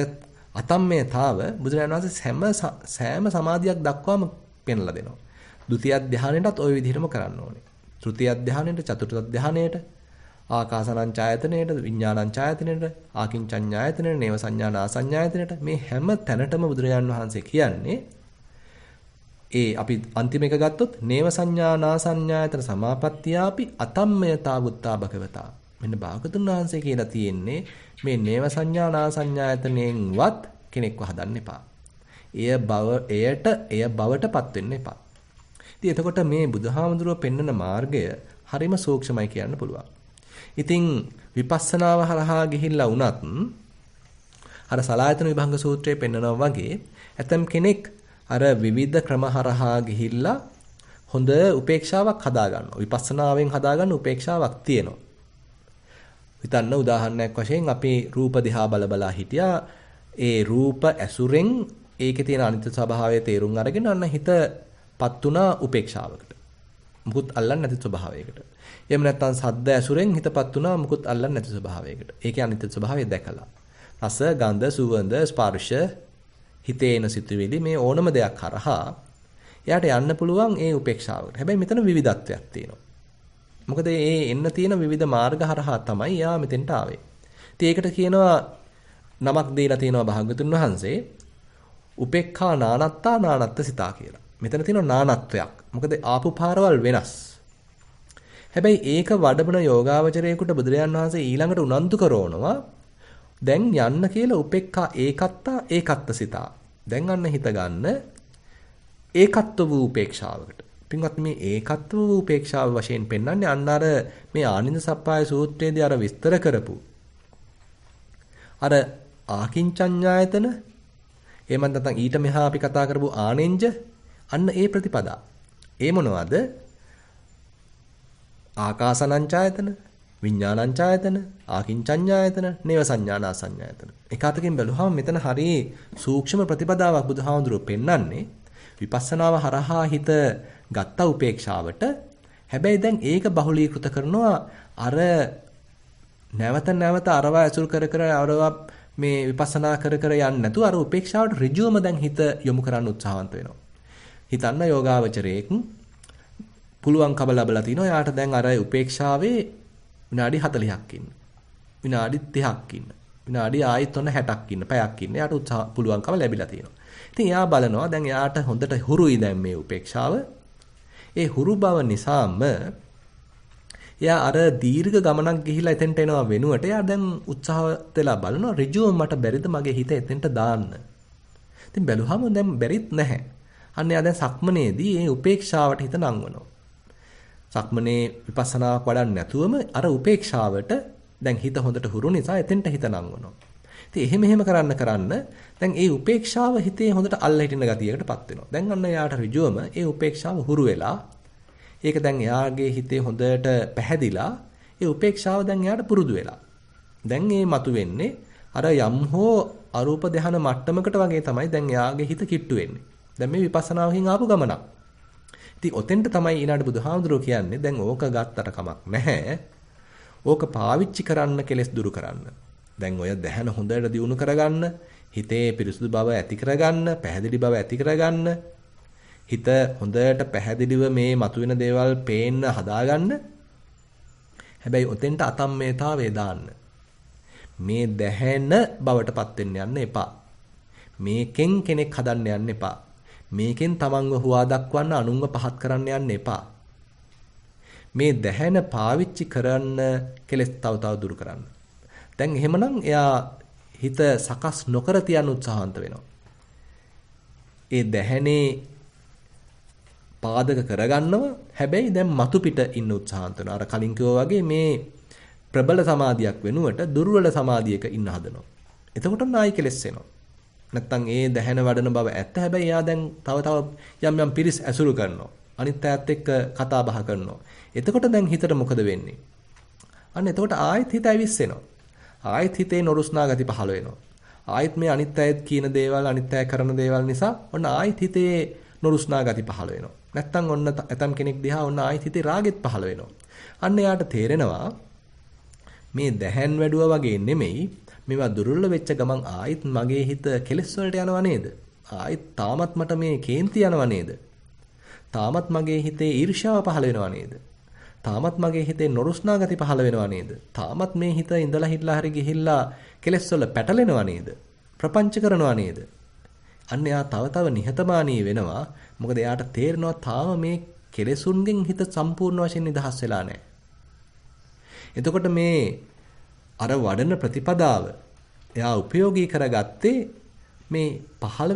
[SPEAKER 1] අතම්මයතාව බුදුරජාණන් වහන්සේ සෑම සමාධියක් දක්වාම පෙන්ලා දෙනවා. ဒုတိ ය ධානයටත් ওই විදිහටම කරන්න ඕනේ. තෘතිය ධානයට, චතුර්ථ ධානයට, ආකාසානංචායතනයට, විඥානංචායතනයට, ආකින්චඤ්ඤායතනයට, නේව සංඥානාසඤ්ඤායතනයට මේ හැම තැනටම බුදුරජාණන් වහන්සේ කියන්නේ ඒ අපි අන්තිම එක ගත්තොත් නේව සංඥානාසඤ්ඤායතන සමාපත්තියාපි අතම්මයතා වුත්තා භගවතා. මෙන්න භාගතුන් වහන්සේ කියලා තියෙන්නේ මේ නේව සංඥානාසඤ්ඤායතනෙන්වත් කෙනෙක්ව හදන්න එපා. එය බවටපත් වෙන්න එපා. ඉතින් එතකොට මේ බුදුහාමුදුරුව පෙන්වන මාර්ගය හරිම සූක්ෂමයි කියන්න පුළුවන්. ඉතින් විපස්සනාව හරහා ගිහිල්ලා වුණත් අර සලායතන විභංග සූත්‍රයේ පෙන්වනවා වගේ ඇතම් කෙනෙක් අර විවිධ ක්‍රම හරහා ගිහිල්ලා හොඳ උපේක්ෂාවක් හදා ගන්නවා. විපස්සනාවෙන් හදාගන්න උපේක්ෂාවක් තියෙනවා. හිතන්න උදාහරණයක් වශයෙන් අපි රූප දිහා බල හිටියා. ඒ රූප ඇසුරෙන් ඒකේ තියෙන අනිත්‍ය ස්වභාවය තේරුම් අරගෙන අන්න හිතපත් වුණා උපේක්ෂාවකට. මුකුත් අල්ලන්නේ නැති ස්වභාවයකට. එහෙම නැත්නම් සද්ද ඇසුරෙන් හිතපත් වුණා මුකුත් අල්ලන්නේ නැති ස්වභාවයකට. ඒකේ අනිත්‍ය ස්වභාවය දැකලා. රස, ගන්ධ, සුවඳ, ස්පර්ශ, හිතේ එන සිතුවිලි මේ ඕනම දෙයක් කරහා එයාට යන්න පුළුවන් ඒ උපේක්ෂාවකට. හැබැයි මෙතන විවිධත්වයක් තියෙනවා. මොකද ඒ එන්න තියෙන විවිධ මාර්ග හරහා තමයි යා මෙතෙන්ට ආවේ. ඉතින් ඒකට කියනවා නමක් දීලා තියෙනවා භාග්‍යතුන් වහන්සේ උපේක්ඛා නානත්තා නානත්ත සිතා කියලා. මෙතන තියෙනවා නානත්වයක්. මොකද ආපු පාරවල් වෙනස්. හැබැයි ඒක වඩබන යෝගාවචරයේකට බුදුරජාන් වහන්සේ ඊළඟට උනන්දු කරවනවා දැන් යන්න කියලා උපේක්ඛා ඒකත්තා ඒකත්ත සිතා. දැන් අන්න හිත ගන්න ඒකත්ව වූ උපේක්ෂාවකට. පින්වත් මේ ඒකත්ව වූ උපේක්ෂාව වශයෙන් පෙන්වන්නේ අන්න අර මේ ආනන්ද සප්පාය සූත්‍රයේදී අර විස්තර කරපු අර ආකින්චඤ්ඤායතන එහෙම නැත්නම් ඊට මෙහා අපි කතා කරපු ආනෙන්ජ අන්න ඒ ප්‍රතිපදා. ඒ මොනවද? ආකාසානංචායතන, විඥානංචායතන, ආකින්චඤ්ඤායතන, නේව සංඥානාසඤ්ඤායතන. එකwidehatකින් බැලුවහම මෙතන හරි සූක්ෂම ප්‍රතිපදාවක් බුදුහාමුදුරුවෝ පෙන්වන්නේ විපස්සනාව හරහා හිත ගත්ත උපේක්ෂාවට. හැබැයි දැන් ඒක බහුලීකృత කරනවා අර නැවත නැවත අරවා ඇසුරු කර කර අරවා මේ විපස්සනා කර කර යන්නේ නැතුව අර උපේක්ෂාවට ඍජුවම දැන් හිත යොමු කරන්න උත්සාහවන්ත වෙනවා. හිතන්න යෝගාවචරයේක් පුළුවන්කම ලැබලා තිනවා. යාට දැන් අර උපේක්ෂාවේ විනාඩි 40ක් ඉන්න. විනාඩි 30ක් ඉන්න. විනාඩි ආයෙත් ඔන්න 60ක් ඉන්න. පැයක් ඉන්න. යාට පුළුවන්කම ලැබිලා තියෙනවා. ඉතින් එයා බලනවා දැන් එයාට හොඳට හුරුයි දැන් මේ උපේක්ෂාව. ඒ හුරු බව නිසාම එයා අර දීර්ඝ ගමනක් ගිහිලා එතෙන්ට එනවා වෙනුවට එයා දැන් උත්සාහවත් වෙලා බලනවා ඍජුවම මට බැරිද මගේ හිත එතෙන්ට දාන්න. ඉතින් බැලුවම දැන් බැරිත් නැහැ. අන්න එයා දැන් සක්මනේදී මේ උපේක්ෂාවට හිත නංවනවා. සක්මනේ විපස්සනාවක් වඩන්නේ නැතුවම අර උපේක්ෂාවට දැන් හිත හොඳට හුරු නිසා එතෙන්ට හිත නංවනවා. ඉතින් එහෙම කරන්න දැන් ඒ උපේක්ෂාව හිතේ හොඳට අල්ල හිටින ගතියකටපත් වෙනවා. දැන් අන්න එයාට ඍජුවම ඒ උපේක්ෂාව හුරු වෙලා ඒක දැන් එයාගේ හිතේ හොඳට පැහැදිලා ඒ උපේක්ෂාව දැන් එයාට පුරුදු වෙලා. දැන් මේ මතුවෙන්නේ අර යම් හෝ අරූප ධාන මට්ටමකට වගේ තමයි දැන් එයාගේ හිත කිට්ටු වෙන්නේ. දැන් මේ විපස්සනාවකින් ආපු ගමනක්. ඉතින් ඔතෙන්ට තමයි ඊළඟ බුදුහාමුදුරුවෝ කියන්නේ දැන් ඕක ගත්තට කමක් නැහැ. ඕක පාවිච්චි කරන්න කෙලස් දුරු කරන්න. දැන් ඔය දැහන හොඳට දියුණු කරගන්න, හිතේ පිරිසුදු බව ඇති කරගන්න, පැහැදිලි බව ඇති කරගන්න, හිත හොඳට පැහැදිලිව මේ මතුවෙන දේවල් පේන්න හදාගන්න. හැබැයි ඔතෙන්ට අතම්මේතාවේ දාන්න. මේ දැහැන බවටපත් වෙන්න යන්න එපා. මේකෙන් කෙනෙක් හදන්න යන්න එපා. මේකෙන් තමන්ව හුවා දක්වන්න අනුන්ව පහත් කරන්න යන්න එපා. මේ දැහැන පාවිච්චි කරන්න කෙලස් තව දුරු කරන්න. දැන් එහෙමනම් එයා හිත සකස් නොකර තියන්න උත්සාහන්ත වෙනවා. ඒ දැහැනේ පාදක කරගන්නව හැබැයි දැන් මතු පිට ඉන්න උත්සාහන්ත වෙනවා. අර කලින් කිව්වා වගේ මේ ප්‍රබල සමාධියක් වෙනුවට දුර්වල සමාධියක ඉන්න හදනවා. එතකොට නායි කෙලස් වෙනවා. නැත්තම් ඒ දැහැන වඩන බව ඇත්ත. හැබැයි එයා දැන් තව යම් පිරිස් ඇසුරු කරනවා. අනිත් අයත් එක්ක කතා බහ කරනවා. එතකොට දැන් හිතට මොකද වෙන්නේ? අන්න එතකොට ආයෙත් හිත ඇවිස්සෙනවා. ආයෙත් හිතේ නොරුස්නා ගති පහළ වෙනවා. ආයෙත් මේ අනිත් අයත් කියන දේවල් අනිත් අය කරන දේවල් නිසා ඔන්න ආයෙත් හිතේ නොරුස්නා ගති පහළ වෙනවා. නැත්තම් ඔන්න ඇතම් කෙනෙක් දිහා ඔන්න ආයෙත් හිතේ රාගෙත් පහළ වෙනවා. අන්න එයාට තේරෙනවා මේ දැහැන් වැඩුවා වගේ නෙමෙයි මේවා දුර්වල වෙච්ච ගමන් ආයිත් මගේ හිත කෙලෙස් වලට යනවා නේද? ආයිත් තාමත් මට මේ කේන්ති යනවා නේද? තාමත් මගේ හිතේ ඊර්ෂ්‍යාව පහළ වෙනවා නේද? තාමත් මගේ හිතේ නොරුස්නා ගති පහළ වෙනවා නේද? තාමත් මේ හිත ඉඳලා හිටලා හරි ගිහිල්ලා කෙලෙස් වල පැටලෙනවා නේද? ප්‍රපංච කරනවා නේද? අන්න එයා තව තව නිහතමානී වෙනවා. මොකද එයාට තේරෙනවා තාම මේ කෙලෙසුන්ගෙන් හිත සම්පූර්ණ වශයෙන් නිදහස් වෙලා නැහැ. එතකොට මේ අර වඩන ප්‍රතිපදාව එයා උපයෝගී කරගත්තේ මේ පහළ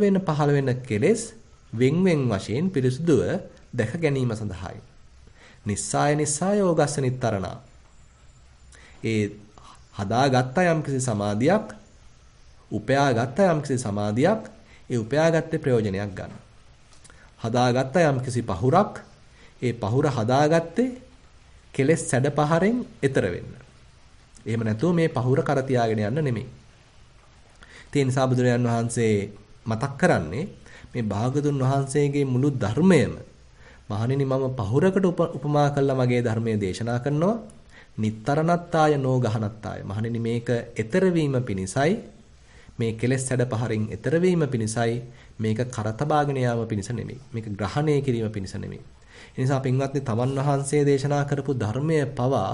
[SPEAKER 1] වෙන කෙලෙස් වෙන් වශයෙන් පිරිසුදුව දැක ගැනීම සඳහායි. නිස්සාය යෝගස්ස නිත්තරණා. ඒ හදාගත්ත යම්කිසි සමාධියක්, උපයාගත්ත යම්කිසි සමාධියක්, ඒ උපයාගත්තේ ප්‍රයෝජනයක් ගන්න. හදාගත්ත යම්කිසි පහුරක්, ඒ පහුර හදාගත්තේ කෙලෙස් සැඩ පහරෙන් එතර වෙන්න. එහෙම නැතුව මේ පහුර කර තියාගෙන යන්න නෙමෙයි. ඒ නිසා බුදුරජාන් වහන්සේ මතක් කරන්නේ මේ භාගතුන් වහන්සේගේ මුළු ධර්මයම මහණෙනි මම පහුරකට උපමා කළා මගේ ධර්මයේ දේශනා කරනවා. නිත්තරණත්තාය නෝගහනත්තාය. මහණෙනි මේක ඈතර වීම පිණිසයි, මේ කෙලෙස් සැඩ පහරින් ඈතර වීම පිණිසයි, මේක කරතබාගෙන යාම පිණිස නෙමෙයි. මේක ග්‍රහණය කිරීම පිණිස නෙමෙයි. ඒ නිසා පින්වත්නි තමන් වහන්සේ දේශනා කරපු ධර්මය පවා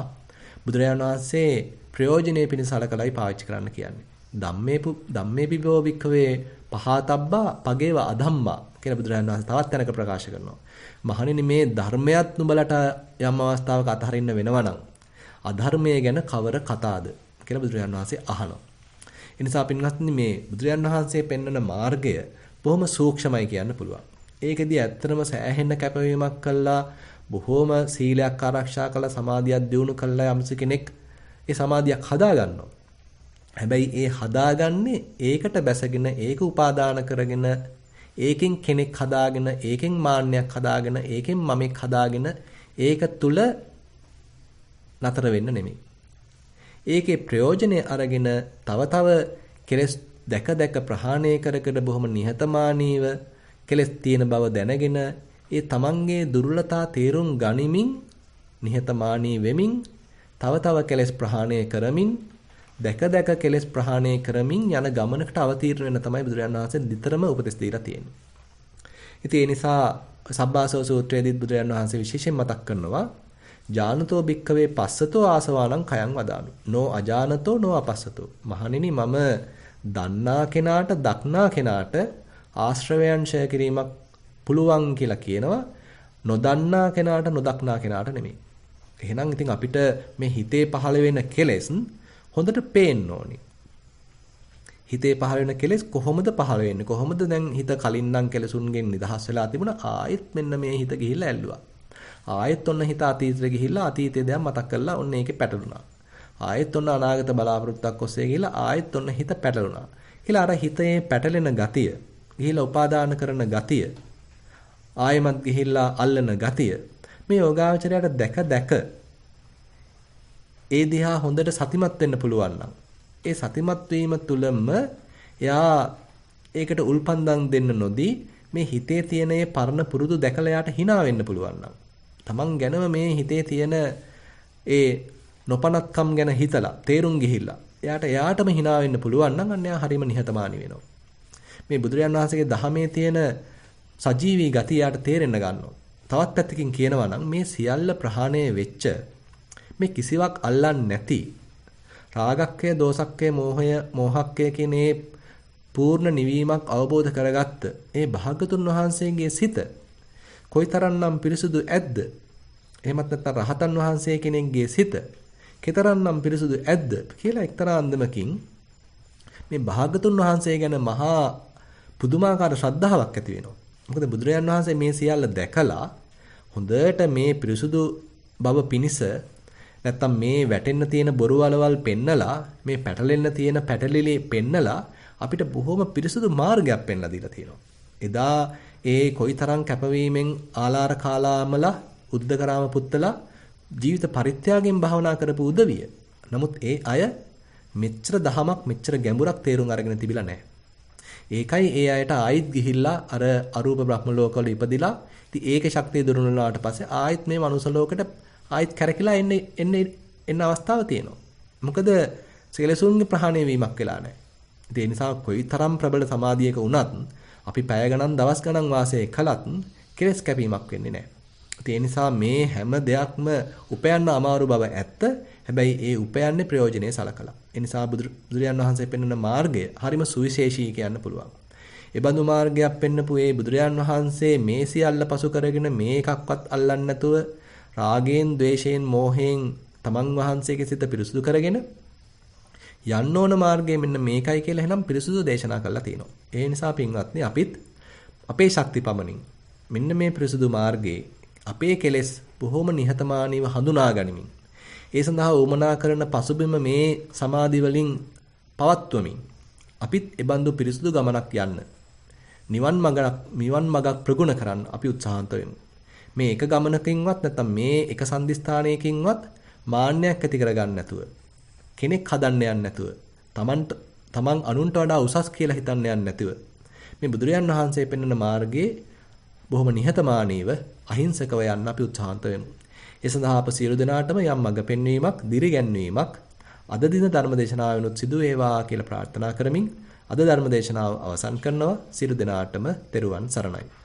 [SPEAKER 1] බුදුරජාණන් වහන්සේ ප්‍රයෝජනෙ පිණිස සලකලායි පාවිච්චි කරන්න කියන්නේ. ධම්මේ පිබෝ වික්ඛවේ පහතබ්බා පගේව අධම්මා කියලා බුදුරජාණන් වහන්සේ තවත් තැනක ප්‍රකාශ කරනවා. මහණෙනි මේ ධර්මයක් නුඹලට යම් අවස්ථාවක අතහරින්න වෙනවා නම් අධර්මයේ ගැන කවර කතාද කියලා බුදුරජාණන් වහන්සේ අහනවා. ඒ නිසා පින්වත්නි මේ බුදුරජාණන් වහන්සේ පෙන්වන මාර්ගය බොහොම සූක්ෂමයි කියන්න පුළුවන්. ඒකෙදී ඇත්තටම සෑහෙන්න කැපවීමක් කළා, බොහොම සීලයක් ආරක්ෂා කළා, සමාධියක් දියුණු කළා යම්ස කෙනෙක් ඒ සමාධියක් හදා ගන්නවා. හැබැයි ඒ හදාගන්නේ ඒකට බැසගෙන, ඒක උපාදාන කරගෙන, ඒකෙන් කෙනෙක් හදාගෙන, ඒකෙන් මාන්නයක් හදාගෙන, ඒකෙන් මමෙක් හදාගෙන ඒක තුල නතර වෙන්න නෙමෙයි. ඒකේ ප්‍රයෝජනෙ අරගෙන තව කෙලෙස් දැක ප්‍රහාණය කර බොහොම නිහතමානීව කෙලෙස් තියෙන බව දැනගෙන ඒ තමන්ගේ දුර්වලතා තේරුම් ගනිමින් නිහතමානී වෙමින් තව කෙලෙස් ප්‍රහාණය කරමින් දැක කෙලෙස් ප්‍රහාණය කරමින් යන ගමනකට අවතීර්ණ වෙන තමයි බුදුරජාණන් වහන්සේ නිතරම උපදෙස් දීලා තියෙන්නේ. ඉතින් ඒ නිසා සබ්බාසව සූත්‍රයේදී බුදුරජාණන් වහන්සේ විශේෂයෙන් මතක් කරනවා ජානතෝ භික්ඛවේ පස්සතෝ ආසවාණං khයං වදාමි. නෝ අජානතෝ නෝ අපස්සතෝ. මහණෙනි මම දන්නා කෙනාට දක්නා කෙනාට ආශ්‍රවයන් ඡය කිරීමක් පුළුවන් කියලා කියනවා. නොදන්නා කෙනාට නොදක්නා කෙනාට නෙමෙයි. එහෙනම් ඉතින් අපිට මේ හිතේ පහළ වෙන කෙලෙස් හොඳට පේන්න ඕනි. හිතේ පහළ වෙන කෙලෙස් කොහොමද පහළ වෙන්නේ? කොහොමද දැන් හිත කලින් නම් කෙලසුන්ගෙන් නිදහස් වෙලා තිබුණා ආයෙත් මෙන්න මේ හිත ගිහිල්ලා ඇල්ලුවා. ආයෙත් ඔන්න හිත අතීතෙට ගිහිල්ලා අතීතයේ දයන් මතක් කරලා ඔන්න ඒකේ පැටලුණා. ආයෙත් ඔන්න අනාගත බලාපොරොත්තුක් ඔස්සේ ගිහිල්ලා ආයෙත් ඔන්න හිත පැටලුණා. කියලා අර හිතේ පැටලෙන ගතිය, ගිහිල්ලා උපාදාන කරන ගතිය, ආයෙමත් ගිහිල්ලා අල්ලන ගතිය මේ යෝගාවචරයට දැක ඒ දිහා හොඳට සතිමත් වෙන්න පුළුවන් නම් ඒ සතිමත් වීම තුළම එයා ඒකට උල්පන්දම් දෙන්න නොදී මේ හිතේ තියෙන ඒ පරණ පුරුදු දැකලා යාට hina වෙන්න පුළුවන් නම් තමන් ගැනම මේ හිතේ තියෙන ඒ නොපනත්කම් ගැන හිතලා තේරුම් ගිහිල්ලා එයාටම hina වෙන්න පුළුවන් නම් අන්න එයා හරිම නිහතමානී වෙනවා. මේ බුදුරජාණන් වහන්සේගේ දහමේ තියෙන සජීවී ගතිය යාට තේරෙන්න ගන්නවා. තවත් පැත්තකින් කියනවා නම් මේ සියල්ල ප්‍රහාණය වෙච්ච මේ කිසිවක් අල්ලන්නේ නැති රාගක්කය, දෝසක්කය, මෝහක්කය කියන මේ පූර්ණ නිවීමක් අවබෝධ කරගත්ත ඒ භාගතුන් වහන්සේගේ සිත කොයිතරම්නම් පිරිසුදු ඇද්ද? එහෙමත් නැත්නම් රහතන් වහන්සේ කෙනෙක්ගේ සිත කෙතරම්නම් පිරිසුදු ඇද්ද කියලා එක්තරා අන්දමකින් මේ භාගතුන් වහන්සේ ගැන මහා පුදුමාකාර ශ්‍රද්ධාවක් ඇති වෙනවා. මොකද බුදුරජාන් වහන්සේ මේ සියල්ල දැකලා හොඳට මේ පිරිසුදු බව පිනිස නැත්තම් මේ වැටෙන්න තියෙන බොරු වලවල් පෙන්නලා මේ පැටලෙන්න තියෙන පැටලිලි පෙන්නලා අපිට බොහොම පිරිසුදු මාර්ගයක් පෙන්ලා දීලා තියෙනවා. එදා ඒ කොයිතරම් කැපවීමෙන් ආලාර කාලාමලා උද්දකරාම පුත්තලා ජීවිත පරිත්‍යාගයෙන් භාවනා කරපු උදවිය. නමුත් ඒ අය මෙච්චර දහමක් මෙච්චර ගැඹුරක් තේරුම් අරගෙන තිබිලා නැහැ. ඒකයි ඒ අයට ආයිත් ගිහිල්ලා අර අරූප බ්‍රහ්ම ලෝකවල ඉපදිලා ඉතින් ඒකේ ශක්තිය දුරුනලාට පස්සේ ආයිත් මේ මනුස්ස ලෝකෙට ආයිත් කැරකිලා එන්න අවස්ථාව තියෙනවා. මොකද කෙලෙසුන්ගේ ප්‍රහාණය වීමක් වෙලා නැහැ. ඒ නිසා කොයිතරම් ප්‍රබල සමාධියක වුණත් අපි පැය ගණන් දවස් ගණන් වාසය කළත් කෙලෙස් කැපීමක් වෙන්නේ නැහැ. ඒ නිසා මේ හැම දෙයක්ම උපයන්න අමාරු බව ඇත්ත. හැබැයි ඒ උපයන්නේ ප්‍රයෝජනෙයි සලකලා. ඒ නිසා බුදුරජාන් වහන්සේ පෙන්වන මාර්ගය හරිම සුවිශේෂී කියන්න පුළුවන්. ඒ බඳු මාර්ගයක් පෙන්වපු ඒ බුදුරජාන් වහන්සේ මේ සියල්ල පසු කරගෙන මේ එකක්වත් අල්ලන්නේ නැතුව රාගයෙන්, ద్వේෂයෙන්, මෝහයෙන් තමන් වහන්සේගේ සිත පිරිසුදු කරගෙන යන්න ඕන මාර්ගය මෙන්න මේකයි කියලා එහෙනම් පිරිසුදු දේශනා කරලා තිනවා. ඒ නිසා පින්වත්නි අපිත් අපේ ශක්ති පමණින් මෙන්න මේ පිරිසුදු මාර්ගයේ අපේ කෙලෙස් බොහොම නිහතමානීව හඳුනා ගනිමින් ඒ සඳහා උමනා කරන පසුබිම මේ සමාධි වලින් පවත්වමින් අපිත් ඒ බඳු පිරිසුදු ගමනක් යන්න නිවන් මඟක් ප්‍රගුණ කරන්න අපි උත්සාහන්ත වෙමු. මේ එක ගමනකින්වත් නැත්නම් මේ එක සම්දිස්ථානයකින්වත් මාන්නයක් ඇති කරගන්න නැතුව කෙනෙක් හදන්න යන්නේ නැතුව තමන් අනුන්ට වඩා උසස් කියලා හිතන්න යන්නේ නැතුව මේ බුදුරජාන් වහන්සේ පෙන්වන මාර්ගයේ බොහොම නිහතමානීව අහිංසකව යන්න අපි උත්සාහන්ත වෙමු. ඒ සඳහා අප සියලු දෙනාටම යම් මඟ පෙන්වීමක්, දිරිගැන්වීමක් අද දින ධර්මදේශනාවෙනුත් සිදු වේවා කියලා ප්‍රාර්ථනා කරමින් අද ධර්මදේශනාව අවසන් කරනවා. සියලු දෙනාටම තෙරුවන් සරණයි.